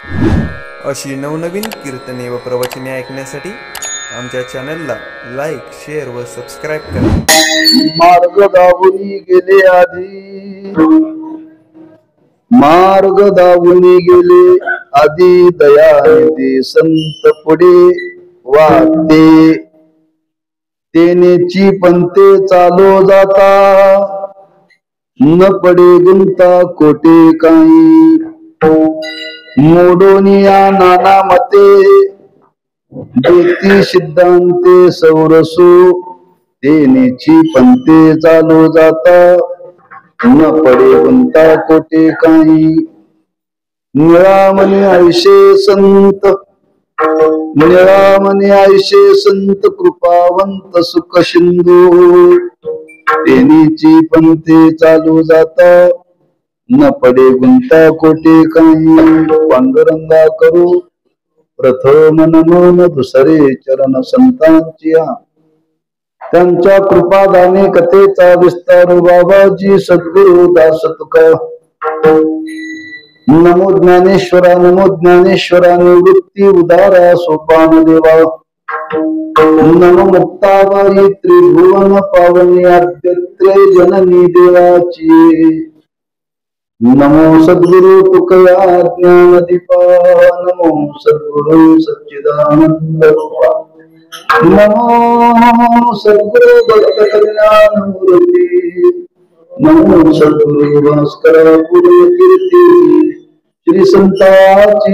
अशी नवनवीन कीर्तने व प्रवचने ऐकण्यासाठी आमच्या चॅनलला लाईक, शेअर व सबस्क्राईब करा. मार्ग दावुनी गेले आधी, मार्ग दावुनी गेले आधी, दयानिधी संत पुढे वाटते. तेनेची पंते चालो जाता, न पडे गुंता कोटे काही. मोडोनिया नाना मते, ज्योती सिद्धांते सौरसो. तेनेची पंते चालो जाता, न पडे गुंता कोटे काही. निळामणी आयशे संत, निळामणी आयशे संत, कृपावंत सुख सिंधू. तेनेची पंते चालू जाता, न पडे गुंता कोटे काही. पांडुरंगा करू प्रथम नमन, दुसरे चरण संतांची. त्यांच्या कृपादाने कथेचा विस्तार, बाबाजी सद्गुरु दास तुका. नमो ज्ञानेश्वरा, नमो ज्ञानेश्वरा, निवृत्ती उदारा सोपान देवा. नमो मुक्ताबाई त्रिभुवन पावनी, आद्यत्रे जननी देवाची. नमो सद्गुरु तुकया ज्ञानदीपा, नमो सद्गुरु सच्चिदानंद रूपा. नमो सद्गुरु भक्त कल्याण मूर्ती, नमो सद्गुरु भास्कर पुण्य कीर्ती. श्री संताची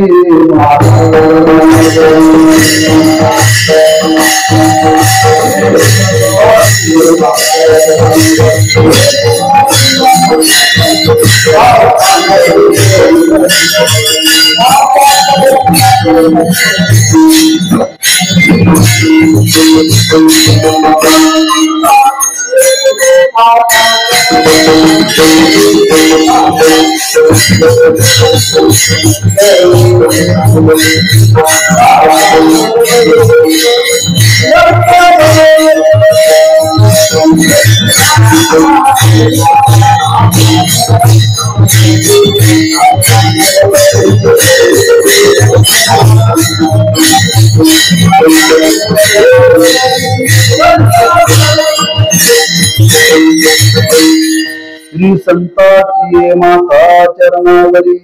श्री संताची माता चरणावरी,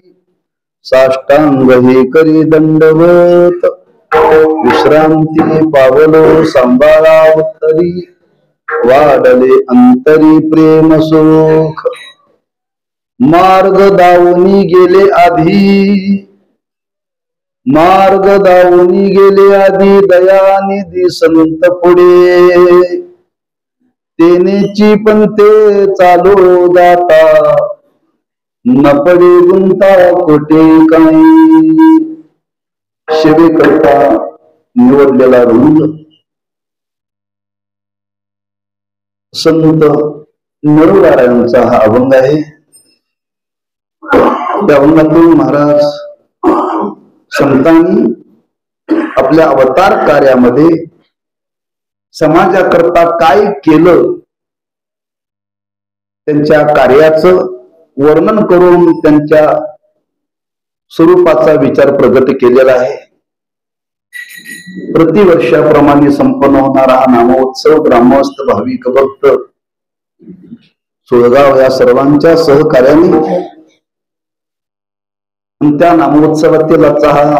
साष्टांग हे करी दंडवत. विश्रांती पावलो सांभाळा उत्तरी, वाढले अंतरी प्रेम सुख. मार्ग दावुनी गेले आधी, मार्ग दावुनी गेले आधी, दयानिधी संत पुढे. तेनेची पंते चालो जाता, न पडे गुंता कोटे काही. सेवेकरता निवडलेला रुंद संत नळवारायांचा हा अभंग आहे. त्या अभंगातून महाराज संतांनी आपल्या अवतार कार्यामध्ये समाजाकरता काय केलं, त्यांच्या कार्याचं वर्णन करून त्यांच्या स्वरूपाचा विचार प्रगट केलेला आहे. प्रतिवर्षाप्रमाणे संपन्न होणारा हा नामोत्सव ग्रामस्थ भाविक भक्त सुळगाव या सर्वांच्या सहकार्याने त्या नामोत्सवातील आजचा हा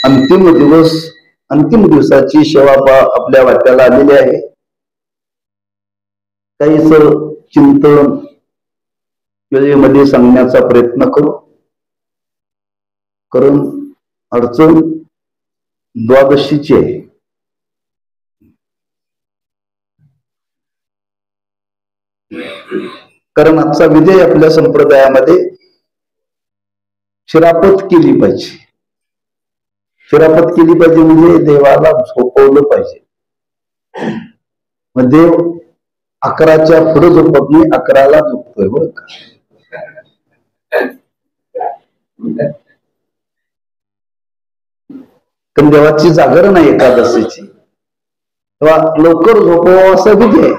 अंतिम दिवस, अंतिम दिवसाची सेवा आपल्या वाट्याला आलेली आहे. काहीच चिंतन वेळेमध्ये सांगण्याचा प्रयत्न करू, कारण अडचण द्वादशीची आहे. कारण आजचा विजय आपल्या संप्रदायामध्ये शिरापत केली पाहिजे. शिरापत केली पाहिजे म्हणजे देवाला झोपवलं पाहिजे. मग देव 11च्या पुढे झोपत नाही, 11ला झोपतोय बरं का. पण देवाची जागरण आहे एकादशीची, तेव्हा लवकर झोपावं असं विधी आहे.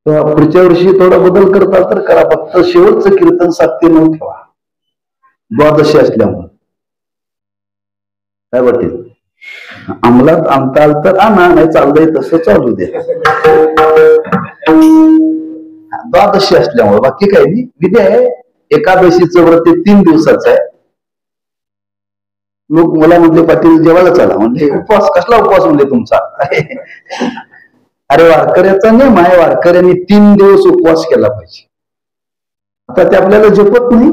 तेव्हा पुढच्या वर्षी थोडा बदल करता तर करा, फक्त शेवटचं कीर्तन 7 ते 9 ठेवा, द्वादशी असल्यामुळे. काय वाटेल अंमलात आणता आलं तर आणा, नाही चाललंय तसं चालू दे. द्वादशी असल्यामुळे बाकी काही नाही. विधी आहे. एकादशीचं व्रत 3 दिवसाचं आहे. लोक मला म्हणले पाटील जेवायला चला, म्हणले उपवास कसला उपवास म्हणले तुमचा. अरे वारकऱ्याचा नियम आहे, वारकऱ्यांनी 3 दिवस उपवास केला पाहिजे. आता ते आपल्याला झेपत नाही,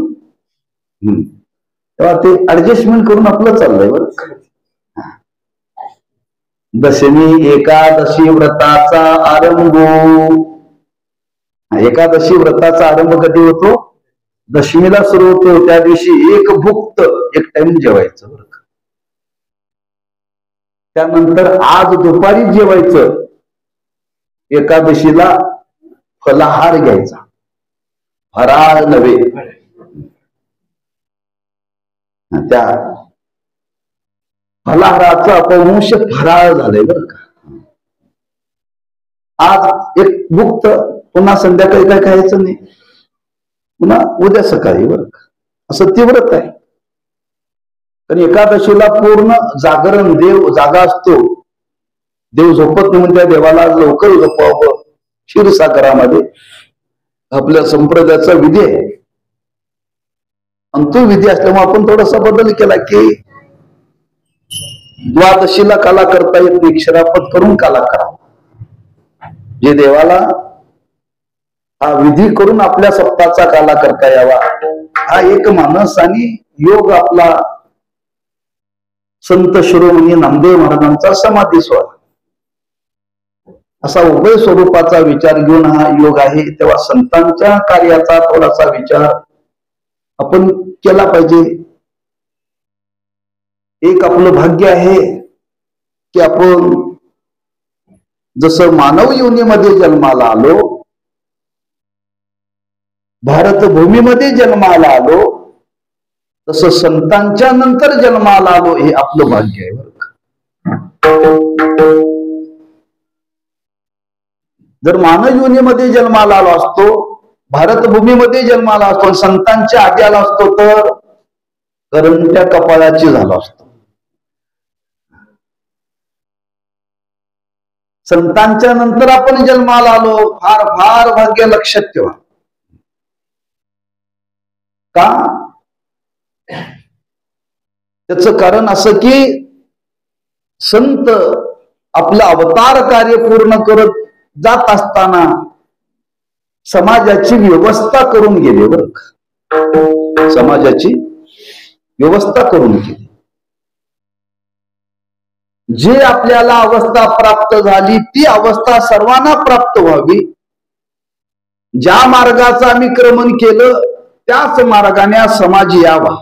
तेव्हा ते ऍडजस्टमेंट करून आपलं चाललंय. बरं, दशमी एकादशी व्रताचा आरंभ. एकादशी व्रताचा आरंभ कधी होतो? दशमीला सुरू होतो. त्या दिवशी एक भुक्त, एक टाइम जेवायचं. बरं, त्यानंतर आज दुपारी जेवायचं. एकादशीला फलाहार घ्यायचा, फराळ नव्हे. त्या फलाहाराचं अपभ्रंश फराळ झालंय. बरं का, आज एक भुक्त, पुन्हा संध्याकाळी काय खायचं नाही, पुन्हा उद्या सकाळी. बरं का, असं ते व्रत आहे. पण एकादशीला पूर्ण जागरण, देव जागा असतो. देव झोपत नाही म्हणून त्या देवाला लवकर झोपावं. क्षीरसागरामध्ये आपल्या संप्रदायाचा विधी आहे. आणि तो विधी असल्यामुळे आपण थोडासा बदल केला की द्वादशीला काला करता येत नाही, क्षरापत करून काला करा. जे देवाला हा विधी करून आपल्या सप्ताहाचा काला करता यावा, हा एक मानस आणि योग आपला संत शिरोमणी नामदेव महाराजांचा समाधी सोहळा, असा उभय स्वरूपाचा विचार घेऊन हा योग आहे. तेव्हा संतांच्या कार्याचा थोडासा विचार आपण केला पाहिजे. एक आपलं भाग्य आहे की आपण जसं मानव योनीमध्ये जन्माला आलो, भारतभूमीमध्ये जन्माला आलो, तसं संतांच्या नंतर जन्माला आलो, हे आपलं भाग्य आहे. जर मानव योनीमध्ये जन्माला आलो असतो, भारतभूमीमध्ये जन्माला असतो, संतांच्या आधी आला असतो तर करंट्या कपाळाची झाला असतो. संतांच्या नंतर आपण जन्माला आलो, फार फार भाग्य लक्षात ठेवा. का? त्याच कारण असं की संत आपलं अवतार कार्य पूर्ण करत जात असताना समाजाची व्यवस्था करून गेले. बरं का, समाजाची व्यवस्था करून गेली. जे आपल्याला अवस्था प्राप्त झाली ती अवस्था सर्वांना प्राप्त व्हावी. ज्या मार्गाचं आम्ही क्रमण केलं त्याच मार्गाने समाज यावा.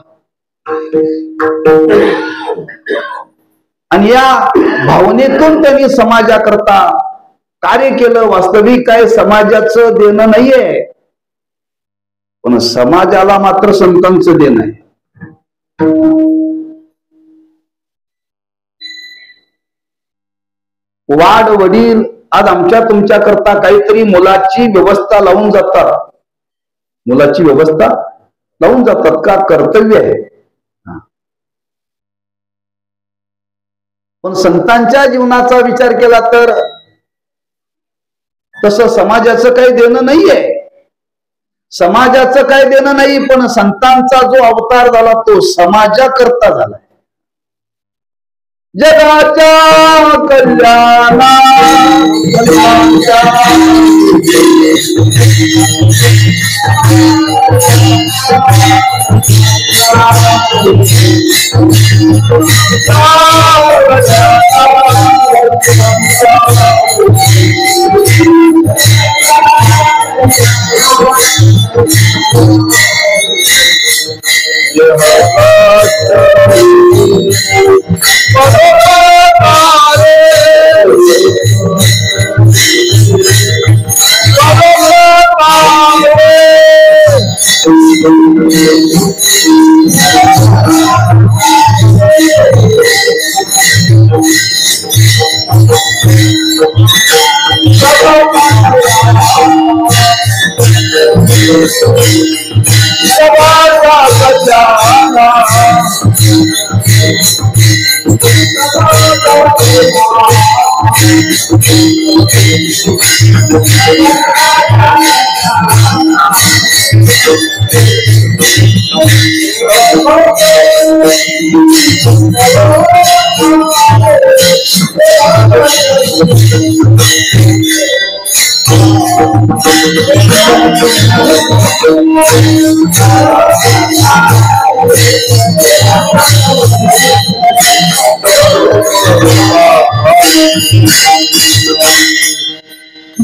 आणि या भावनेतून त्यांनी समाजाकरता कार्य केलं. वास्तविक काय समाजाचं देणं नाहीये, पण समाजाला मात्र संतांचं देणं आहे. वाड वडील आज आमच्या तुमच्या करता काहीतरी मुलाची व्यवस्था लावून जातात, मुलाची व्यवस्था लावून जातात. का? कर्तव्य आहे. पण संतांच्या जीवनाचा विचार केला तर तसं समाजाचं काही देणं नाहीये. समाजाचं काही देणं नाही, पण संतांचा जो अवतार झाला तो समाजाकरता झाला. जगाच्या कल्याणा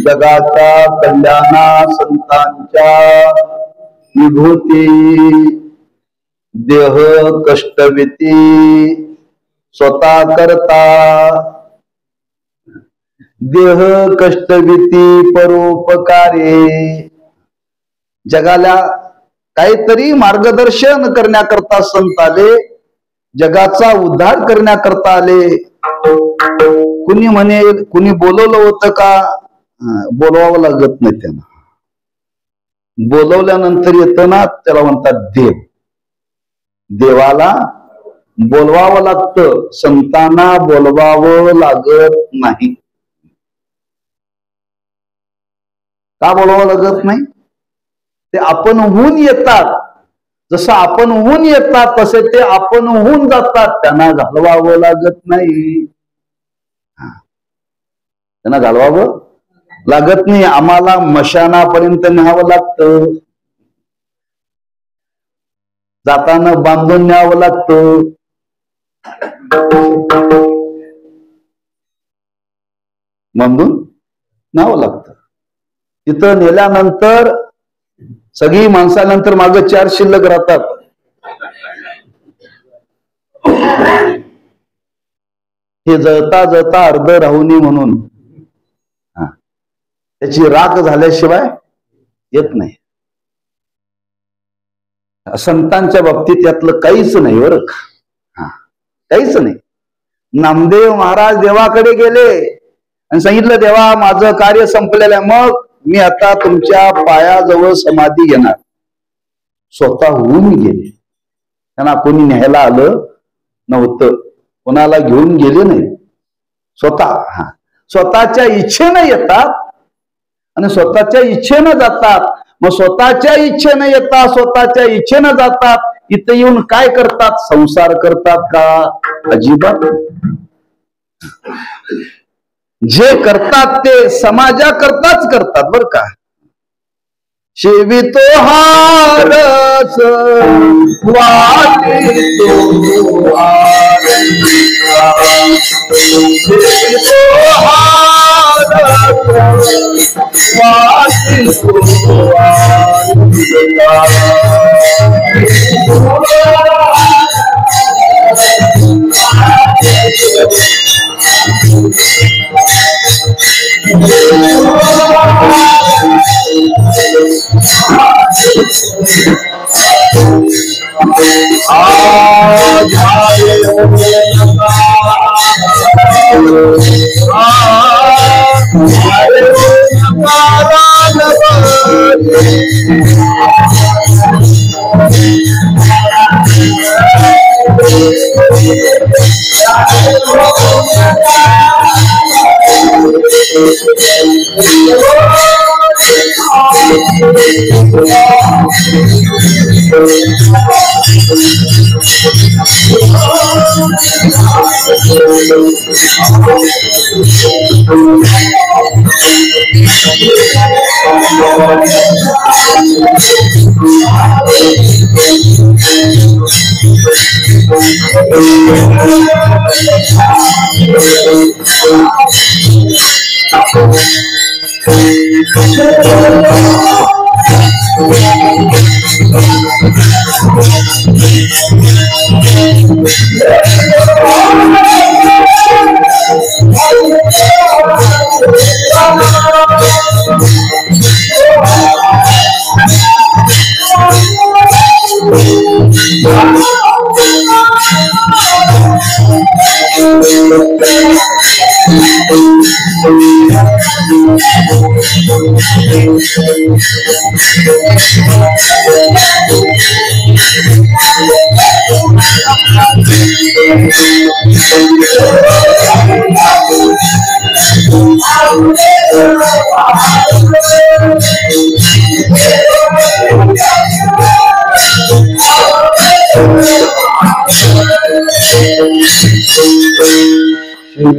जगाच्या कल्याणा संतांच्या विभूती देह कष्टविती स्वतः करता देह कष्टविती परोपकारे जगाला काहीतरी मार्गदर्शन करण्याकरता संत आले, जगाचा उद्धार करण्याकरता आले. कुणी म्हणे कुणी बोलवलं होतं का? बोलवावं लागत नाही त्यांना. बोलवल्यानंतर येतं ना त्याला म्हणतात देव. देवाला बोलवावं लागतं, संतांना बोलवावं लागत नाही. का बोलवावं लागत नाही? ते आपणहून येतात. जसं आपणहून येतात तसे ते आपणहून जातात. त्यांना घालवावं लागत नाही. त्यांना घालवावं लागत नाही. आम्हाला मशानापर्यंत न्यावं लागतं, जाताना बांधून न्यावं लागतं. बांधून न्यावं लागतं. तिथं नेल्यानंतर सगळी माणसानंतर मागे 4 शिल्लक राहतात. हे जळता जळता अर्ध राहुनी म्हणून त्याची राख झाल्याशिवाय येत नाही. संतांच्या बाबतीत यातलं काहीच नाही बरं का, काहीच नाही. नामदेव महाराज देवाकडे गेले आणि सांगितलं देवा माझं कार्य संपलेलं आहे, मग मी आता तुमच्या पायाजवळ समाधी घेणार. स्वतःहून गेले. त्यांना कोणी न्यायला आलं नव्हतं, कोणाला घेऊन गेले नाही. स्वतःच्या इच्छेनं येतात आणि स्वतःच्या इच्छेनं जातात. मग स्वतःच्या इच्छेनं येतात, स्वतःच्या इच्छेनं जातात. इथं येऊन काय करतात? संसार करतात का? अजिबात. जे करतात ते समाजाकरताच करतात बरं का. शेवितो हारस वाटितो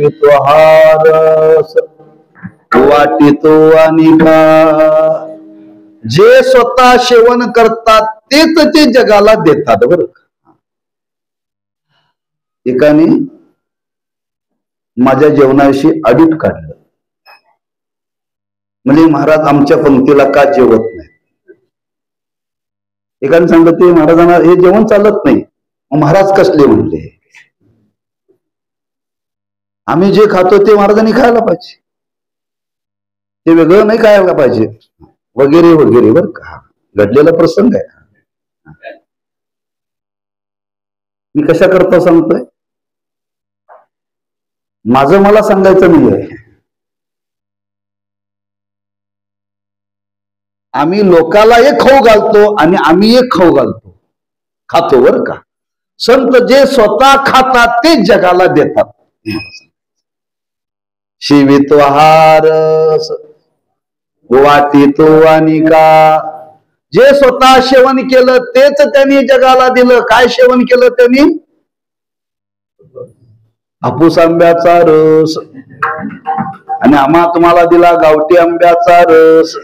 शिवित्वहारस वाटितो अनिका. जे स्वतः सेवन करतात तेच ते जगाला देतात. बरं एकाने माझ्या जेवणाविषयी ऑडिट काढलं. म्हणजे महाराज आमच्या पंक्तीला का जेवत नाही. एकाने सांगत ते महाराजांना हे जेवण चालत नाही. महाराज कसले म्हणले, आम्ही जे खातो ते महाराजांनी खायला पाहिजे, ते वेगळं नाही खायला पाहिजे वगैरे वगैरे. बर का घडलेला प्रसंग आहे. मी कशा करता सांगतोय, माझं मला सांगायचं नाही आहे. आम्ही लोकाला एक खाऊ घालतो आणि आम्ही एक खाऊ खातो. बर का संत जे स्वतः खातात ते जगाला देतात. शिवित्वहारस वाटितो अनिका. जे स्वतः सेवन केलं तेच त्यांनी जगाला दिलं. काय सेवन केलं त्यांनी? हापूस आंब्याचा रस, आणि आम्हा तुम्हाला दिला गावठी आंब्याचा रस.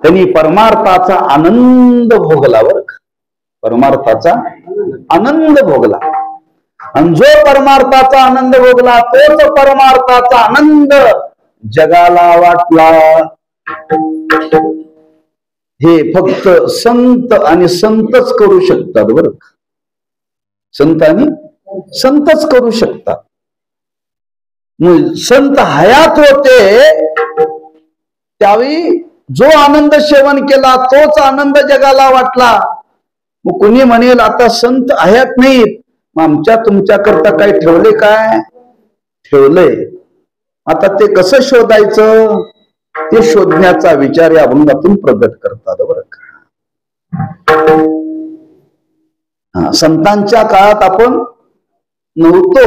त्यांनी परमार्थाचा आनंद भोगला. बरं का परमार्थाचा आनंद भोगला. आणि जो परमार्थाचा आनंद भोगला तोच परमार्थाचा आनंद जगाला वाटला. हे फक्त संत आणि संतच करू शकतात. बरं संत आणि संतच करू शकतात. संत हयात होते त्यावेळी जो आनंद सेवन केला तोच आनंद जगाला वाटला. मग कुणी म्हणेल आता संत हयात नाहीत, मग आमच्या तुमच्या करता काय ठेवले? काय ठेवलंय? आता ते कसं शोधायचं ते शोधण्याचा विचार या अभंगातून प्रगट करतात. बरं का संतांच्या काळात आपण नव्हतो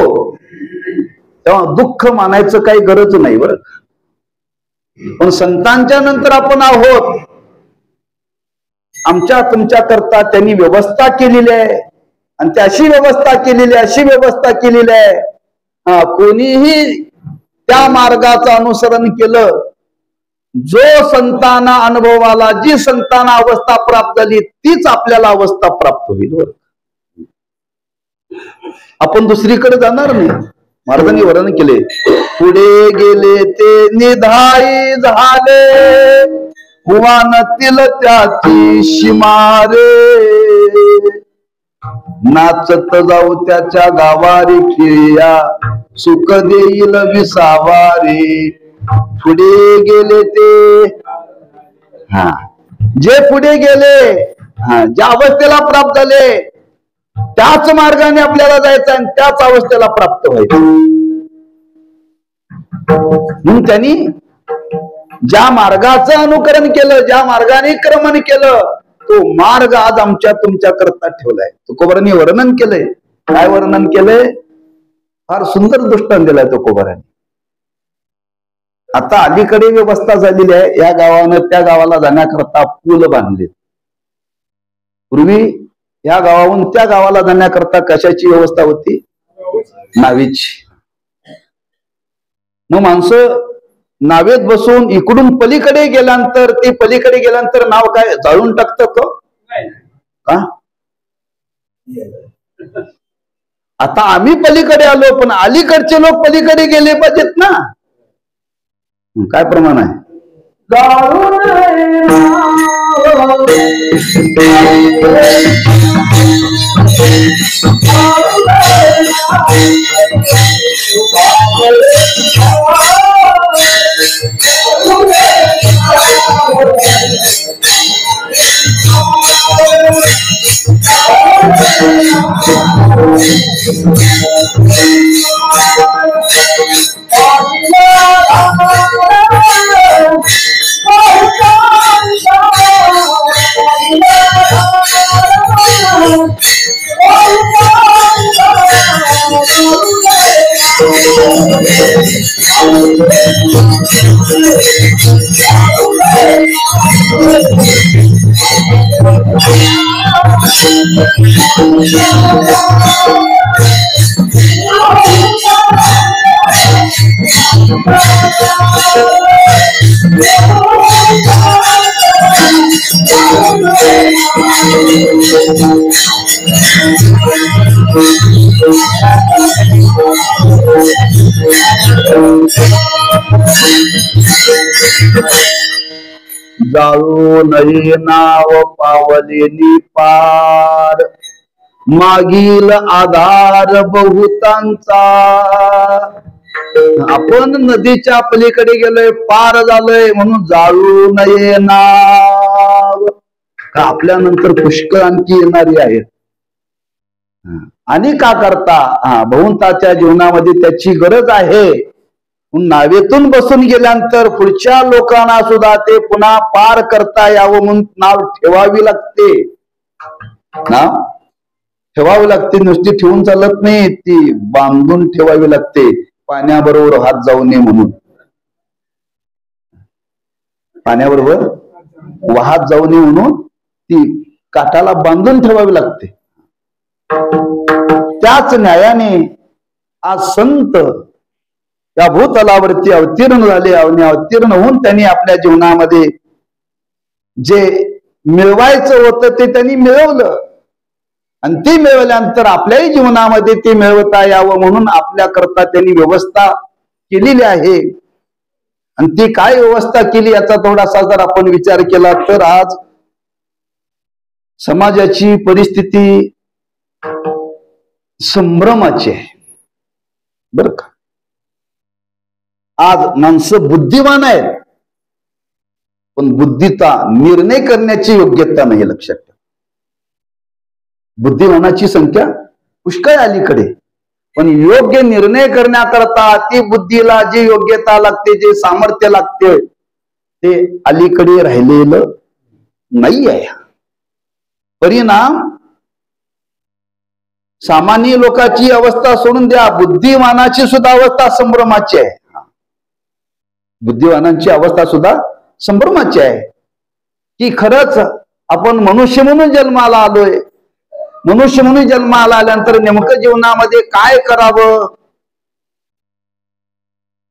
तेव्हा दुःख मानायचं काही गरज नाही. बरं पण संतांच्या नंतर आपण आहोत. आमच्या तुमच्या करता त्यांनी व्यवस्था केलेली आहे आणि ती अशी व्यवस्था केलेली आहे, अशी व्यवस्था केलेली आहे. कोणीही त्या मार्गाचं अनुसरण केलं, जो संतांना अनुभवाला जी संतांना अवस्था प्राप्त झाली तीच आपल्याला अवस्था प्राप्त होईल. आपण दुसरीकडे जाणार नाही. महाराजांनी वर्णन केले, पुढे गेले ते निधाई झाले, हुवानातील त्याची शिमारे, नाचत जाऊ त्याच्या गावारी खेळ्या, सुख देईल विसावारे. पुढे गेले ते जे पुढे गेले, ज्या अवस्थेला प्राप्त झाले त्याच मार्गाने आपल्याला जायचं आणि त्याच अवस्थेला प्राप्त व्हायचं. म्हणून त्यांनी ज्या मार्गाचं अनुकरण केलं, ज्या मार्गाने क्रमण केलं, तो मार्ग आज आमच्या तुमच्या करता ठेवलाय. तुकोबारांनी वर्णन केलंय. काय वर्णन केलंय? फार सुंदर दृष्टांत दिलाय तुकोबारांनी. आता अलीकडे व्यवस्था झालेली आहे, या गावानं त्या गावाला जाण्याकरता पूल बांधले. पूर्वी या गावाहून त्या गावाला जाण्याकरता कशाची व्यवस्था होती? नावेची. मग माणसं नावेत बसून इकडून पलीकडे गेल्यानंतर, ते पलीकडे गेल्यानंतर नाव काय जाळून टाकतात का? आता आम्ही पलीकडे आलो, पण अलीकडचे लोक पलीकडे गेले पाहिजेत ना. काय प्रमाण आहे? जाळू नये नाव पावलेली पार, मागील आधार बहुतांचा. आपण नदीच्या पलीकडे गेलोय, पार झालोय, म्हणून जाळू नये नाव. का आपल्या नंतर पुष्कळ आणखी येणारी आहेत. आणि का करता बहुतांच्या जीवनामध्ये त्याची गरज आहे. नावेतून बसून गेल्यानंतर पुढच्या लोकांना सुद्धा ते पुन्हा पार करता यावं म्हणून नाव ठेवावी लागते. ठेवावी लागते, नुसती ठेवून चालत नाही, ती बांधून ठेवावी लागते. पाण्याबरोबर हात जाऊ नये म्हणून, पाण्याबरोबर वाहत जाऊ नये म्हणून ती काठाला बांधून ठेवावी लागते. त्याच न्यायाने आज संत या भूतलावरती अवतीर्ण झाले. अवतीर्ण होऊन त्यांनी आपल्या जीवनामध्ये जे मिळवायचं होतं ते त्यांनी मिळवलं. आणि ते मिळवल्यानंतर आपल्याही जीवनामध्ये ते मिळवता यावं म्हणून आपल्या करता त्यांनी व्यवस्था केलेली आहे. आणि ती काय व्यवस्था केली याचा थोडासा जर आपण विचार केला तर आज समाजाची परिस्थिती संभ्रमाची आहे बर का. आज माणसं बुद्धिमान आहेत, पण बुद्धीचा निर्णय करण्याची योग्यता नाही. लक्षात ठेवा, बुद्धिमानाची संख्या पुष्कळ अलीकडे, पण योग्य निर्णय करण्याकरता ती बुद्धीला जी योग्यता लागते, जे सामर्थ्य लागते, ते अलीकडे राहिलेलं नाही आहे. परिणाम सामान्य लोकांची अवस्था सोडून द्या, बुद्धिमानाची सुद्धा अवस्था संभ्रमाची आहे. बुद्धिमानांची अवस्था सुद्धा संभ्रमाची आहे की खरंच आपण मनुष्य म्हणून जन्माला आलोय. मनुष्य म्हणून जन्माला आल्यानंतर नेमकं जीवनामध्ये काय करावं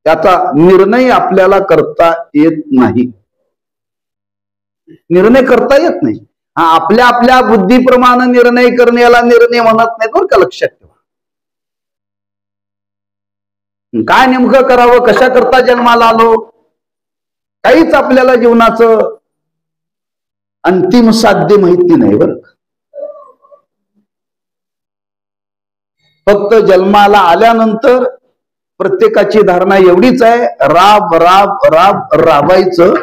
त्याचा निर्णय आपल्याला करता येत नाही. निर्णय करता येत नाही. आपल्या आपल्या बुद्धीप्रमाणे निर्णय करण्याला निर्णय म्हणत नाही बरं का. लक्षात ठेवा, काय नेमकं करावं, कशा करता जन्माला आलो, काहीच आपल्याला जीवनाचं अंतिम साध्य माहिती नाही बरं. फक्त जन्माला आल्यानंतर प्रत्येकाची धारणा एवढीच आहे, राब राब राब राबायचं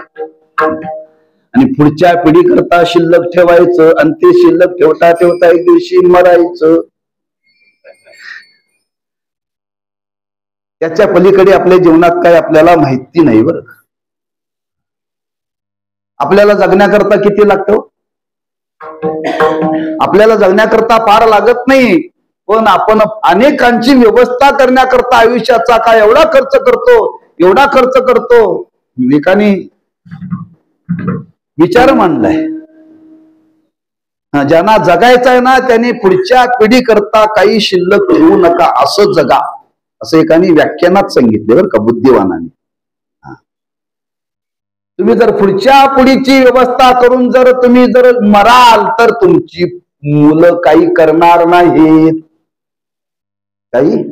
आणि पुढच्या पिढी करता शिल्लक ठेवायचं. आणि ते शिल्लक ठेवता ठेवता एक दिवशी मरायचं. त्याच्या पलीकडे आपल्या जीवनात काय आपल्याला माहिती नाही बरं. आपल्याला जगण्याकरता किती लागतं? आपल्याला जगण्याकरता फार लागत नाही, पण आपण अनेकांची व्यवस्था करण्याकरता आयुष्याचा काय एवढा खर्च करतो, एवढा खर्च करतो. एकाने विचार मांडलाय, ज्यांना जगायचं आहे ना त्यांनी पुढच्या पिढी करता काही शिल्लक ठेवू नका, असं जगा, असं एकाने व्याख्यानात सांगितले बरं का बुद्धिवानाने. तुम्ही जर पुढच्या पिढीची व्यवस्था करून जर तुम्ही जर मराल तर तुमची मुलं काही करणार नाहीत, काही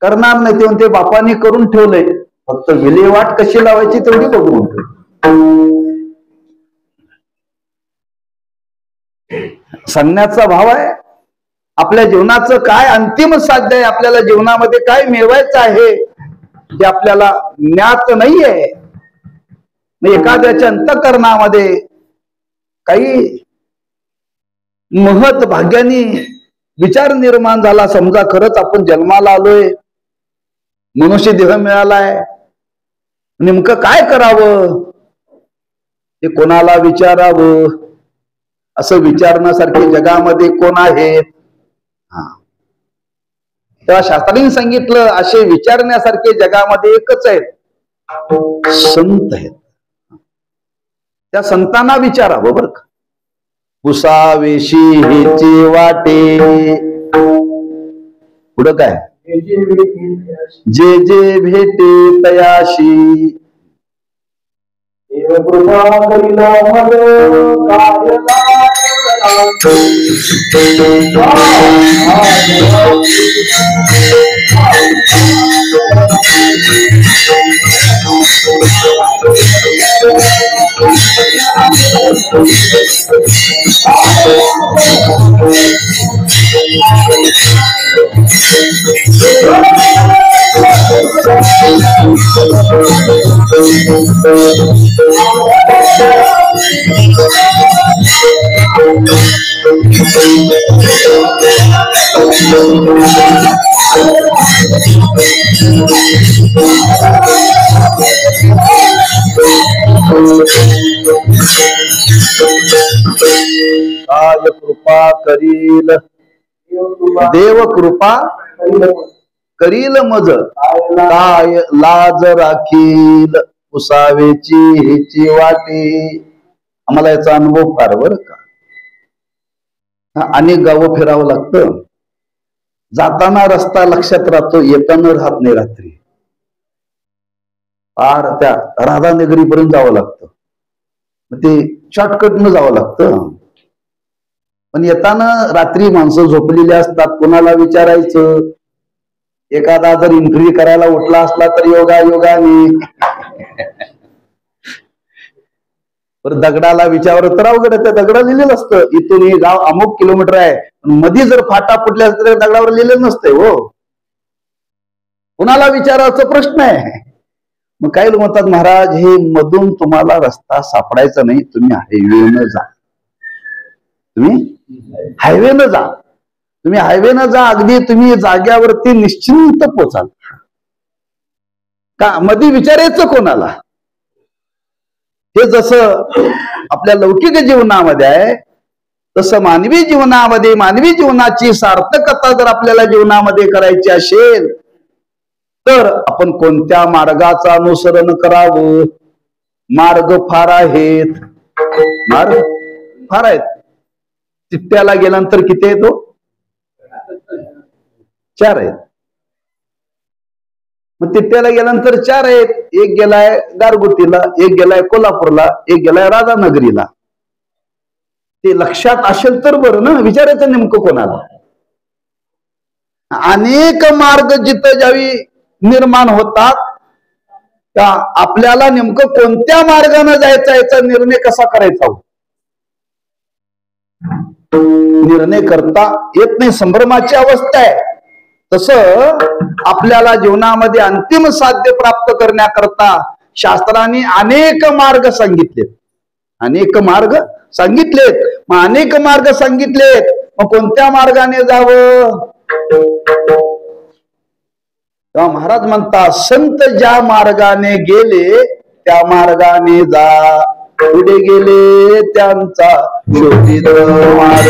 करणार नाही. ते म्हणते बापाने करून ठेवलंय, फक्त विल्हेवाट कशी लावायची तेवढी बघून सांगण्याचा भाव आहे. आपल्या जीवनाचं काय अंतिम साध्य आहे, आपल्याला जीवनामध्ये काय मिळवायचं आहे ते आपल्याला ज्ञात नाहीये. एखाद्याच्या अंतःकरणामध्ये काही महत् भाग्याने विचार निर्माण झाला, समजा खरंच आपण जन्माला आलोय, मनुष्य देह मिळालाय, नेमकं काय करावं ते कोणाला विचारावं, असं विचारण्यासारखे जगामध्ये कोण आहेत? तेव्हा शास्त्रांनी सांगितलं असे विचारण्यासारखे जगामध्ये एकच आहेत, संत आहेत. त्या संतांना विचारावं बरं का. पुसावेशी हेचे वाटे, पुढं काय, जे जे भेटे तयाशी, काय कृपा करील देव, कृपा करील मज, काय लाज राखील पुसावेची हेची वाटे. आम्हाला याचा अनुभव फार बरं का. अनेक गावं फिरावं लागतं. जाताना रस्ता लक्षात राहतो, येताना राहत नाही. रात्री पार त्या राधानगरी पर्यंत जावं लागतं. ते शॉर्टकटनं जावं लागतं. पण येताना रात्री माणसं झोपलेली असतात, कोणाला विचारायचं. एखादा जर एंट्री करायला उठला असला तर योगा योगाने, तर दगडाला विचार तर अवघड. त्या दगडाला लिहिलेलं असतं इथून हे गाव अमुक किलोमीटर आहे. मध्ये जर फाटा फुटल्या तर दगडावर लिहिलेलं नसतंय. हो, कुणाला विचारायचा प्रश्न आहे. मग काही लोक म्हणतात महाराज हे मधून तुम्हाला रस्ता सापडायचा नाही, तुम्ही हायवेनं जा. तुम्ही हायवेनं जा. तुम्ही हायवेनं जा. अगदी तुम्ही जाग्यावरती निश्चिंत पोचाल. का मध्ये विचारायचं कोणाला. हे जसं आपल्या लौकिक जीवनामध्ये आहे तसं मानवी जीवनामध्ये, मानवी जीवनाची सार्थकता जर आपल्याला जीवनामध्ये करायची असेल तर आपण कोणत्या मार्गाचं अनुसरण करावं. मार्ग फार आहेत. मार्ग फार आहेत. चिट्ट्याला गेल्यानंतर किती आहेत? 4 आहेत. मग तिट्ट्याला गेल्यानंतर 4 आहेत. एक गेलाय गारगोटीला, एक गेलाय कोल्हापूरला, एक गेलाय राधानगरीला. ते लक्षात असेल तर बरं ना. विचारायचं नेमकं कोणाला. अनेक मार्ग जिथं ज्यावेळी निर्माण होतात त्या आपल्याला नेमकं कोणत्या मार्गाने जायचा याचा निर्णय कसा करायचा हो. निर्णय करता येत नाही. संभ्रमाची अवस्था आहे. तसं आपल्याला जीवनामध्ये अंतिम साध्य प्राप्त करण्याकरता शास्त्राने अनेक मार्ग सांगितलेत. अनेक मार्ग सांगितलेत. मग अनेक मार्ग सांगितलेत, मग कोणत्या मार्गाने जावं. तेव्हा महाराज म्हणतात संत ज्या मार्गाने गेले त्या मार्गाने जा. पुढे गेले त्यांचा शोधित मार्ग.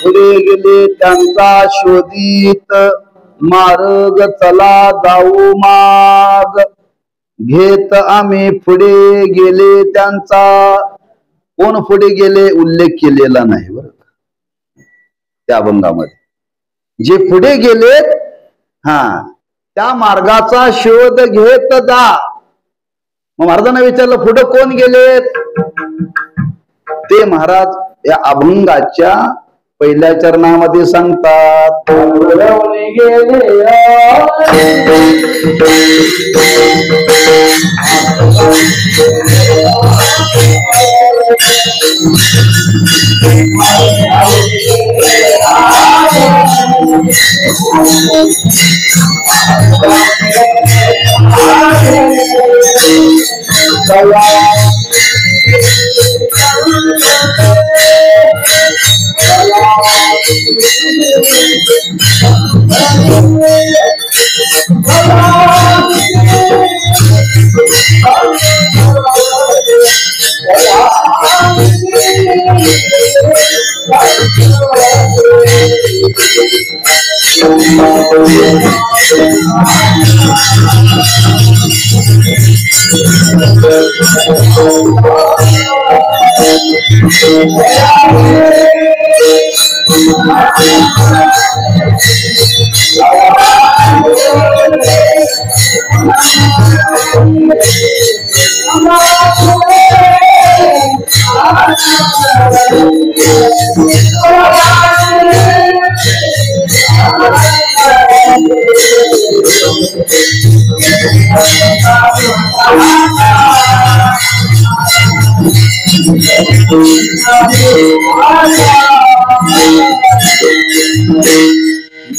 पुढे गेले त्यांचा शोधित मार्ग. चला जाऊ माग घेत आम्ही. पुढे गेले त्यांचा कोण पुढे गेले उल्लेख केलेला नाही बरं त्या अभंगामध्ये. जे पुढे गेलेत त्या मार्गाचा शोध घेत जा. मग महाराजांना विचारलं पुढे कोण गेलेत? ते महाराज या अभंगाच्या पहिल्या चरणामध्ये सांगतात.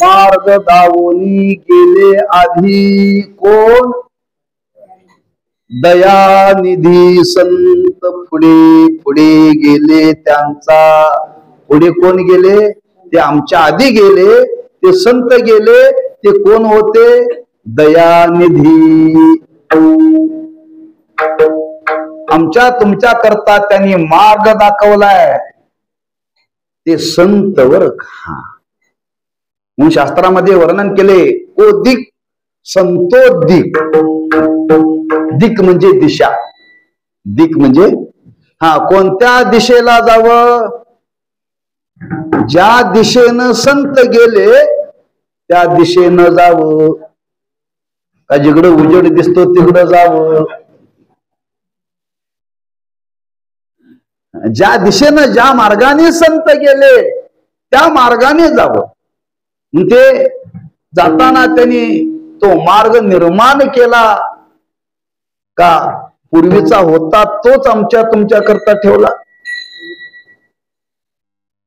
मार्ग दावोनी गेले आधी कोण? दयानिधी संत पुढे पुढे गेले. त्यांचा पुढे कोण गेले? ते आमच्या आधी गेले. ते संत गेले. ते कोण होते? दयानिधी. आमच्या तुमच्या करता त्यांनी मार्ग दाखवलाय. ते संत वर म्हणून शास्त्रामध्ये वर्णन केले. ओ दिक संतो दिक. दिक म्हणजे दिशा. दिक म्हणजे कोणत्या दिशेला जावं? ज्या दिशेनं संत गेले त्या दिशेनं जावं. का जिकडं उजेड दिसतो तिकडं जावं? ज्या दिशेनं ज्या मार्गाने संत गेले त्या मार्गाने जावं. ते जाताना त्यांनी तो मार्ग निर्माण केला का पूर्वीचा होता तोच आमच्या तुमच्या करता ठेवला?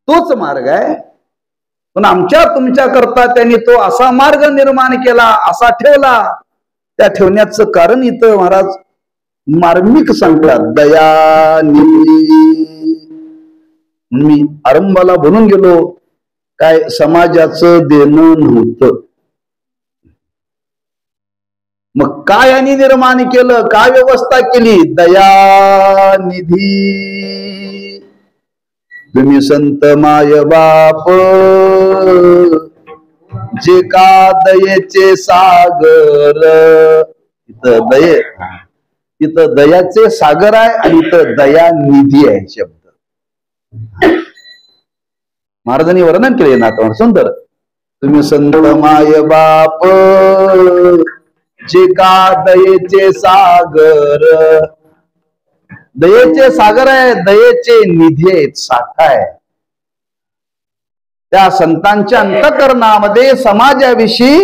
तोच मार्ग आहे. पण आमच्या तुमच्या करता त्यांनी तो असा मार्ग निर्माण केला, असा ठेवला. त्या ठेवण्याचं कारण इथं महाराज मार्मिक सांगतात. दयानिधी. मी आरंभाला बनून गेलो काय समाजाचं देणं नव्हतं. मग काय यांनी निर्माण केलं? काय व्यवस्था केली? दयानिधी. तुम्ही संत माय बाप जे का दयेचे सागर. इथं इथं दयाचे सागर आहे आणि इथं दयानिधी आहे शब्द. महाराजांनी वर्णन केले ना सुंदर. तुम्ही संत माय बाप जे का दयेचे सागर. दयेचे सागर आहे. दयेचे निधी आहेत, साठा आहे. त्या संतांच्या अंतःकरणामध्ये समाजाविषयी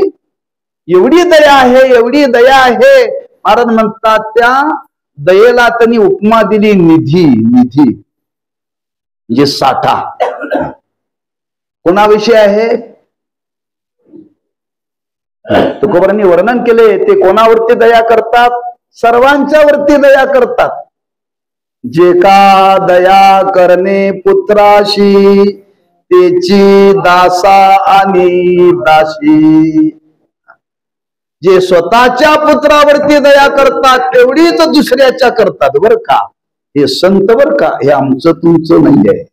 एवढी दया आहे, एवढी दया आहे. महाराज म्हणतात त्या दयेला त्यांनी उपमा दिली निधी. निधी म्हणजे साठा. कोणाविषयी आहे? तुकोबांनी वर्णन केले. ते कोणावरती दया करतात? सर्वांच्या वरती दया करतात. जे का दया करणे पुत्राशी त्याची दासा आणि दासी. जे स्वतःच्या पुत्रावरती दया करतात तेवढीच दुसऱ्याच्या करतात बर का. हे संत बर का. हे आमचं तुमचं नाही आहे.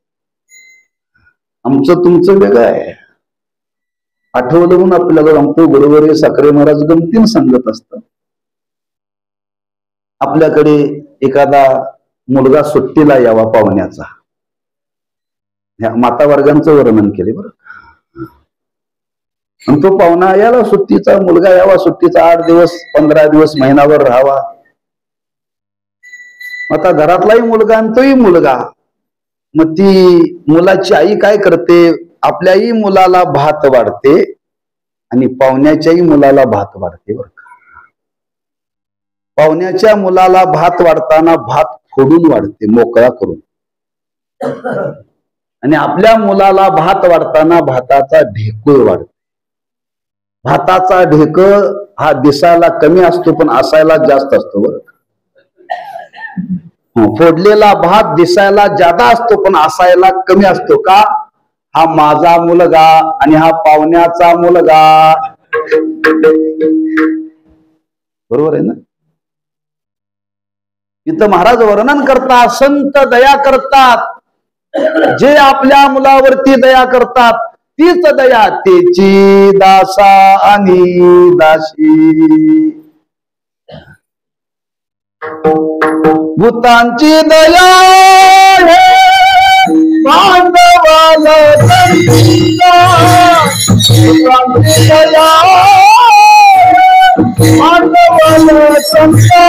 आमचं तुमचं वेगळं आहे. आठवलं म्हणून आपल्याला आमचं बरोबर साखरे महाराज गमतीन सांगत असतात. आपल्याकडे एखादा मुलगा सुट्टीला यावा पाहुण्याचा. ह्या माता वर्गांचं वर्णन केले बरं. आणि तो पाहुणा याला सुट्टीचा, मुलगा यावा सुट्टीचा, 8 दिवस 15 दिवस महिनाभर राहावा. आता घरातलाही मुलगा आणि तोही मुलगा. मग ती मुलाची आई काय करते, आपल्याही मुलाला भात वाढते आणि पाहुण्याच्याही मुलाला भात वाढते बरं का. पाहुण्याच्या मुलाला भात वाढताना भात फोडून वाढते, मोकळा करून. आणि आपल्या मुलाला भात वाढताना भाताचा ढेकूळ वाढतो. भाताचा ढेकळ हा दिसायला कमी असतो पण असायला जास्त असतो बरं. फोडलेला भात दिसायला जादा असतो पण असायला कमी असतो. का? हा माझा मुलगा आणि हा पाहुण्याचा मुलगा. बरोबर आहे ना. इथं महाराज वर्णन करतात, संत दया करतात. जे आपल्या मुलावरती दया करतात तीच दया तेची दासा आणि दासी. भूतांची दया मानवाला भूतांची दया मानवाला संता.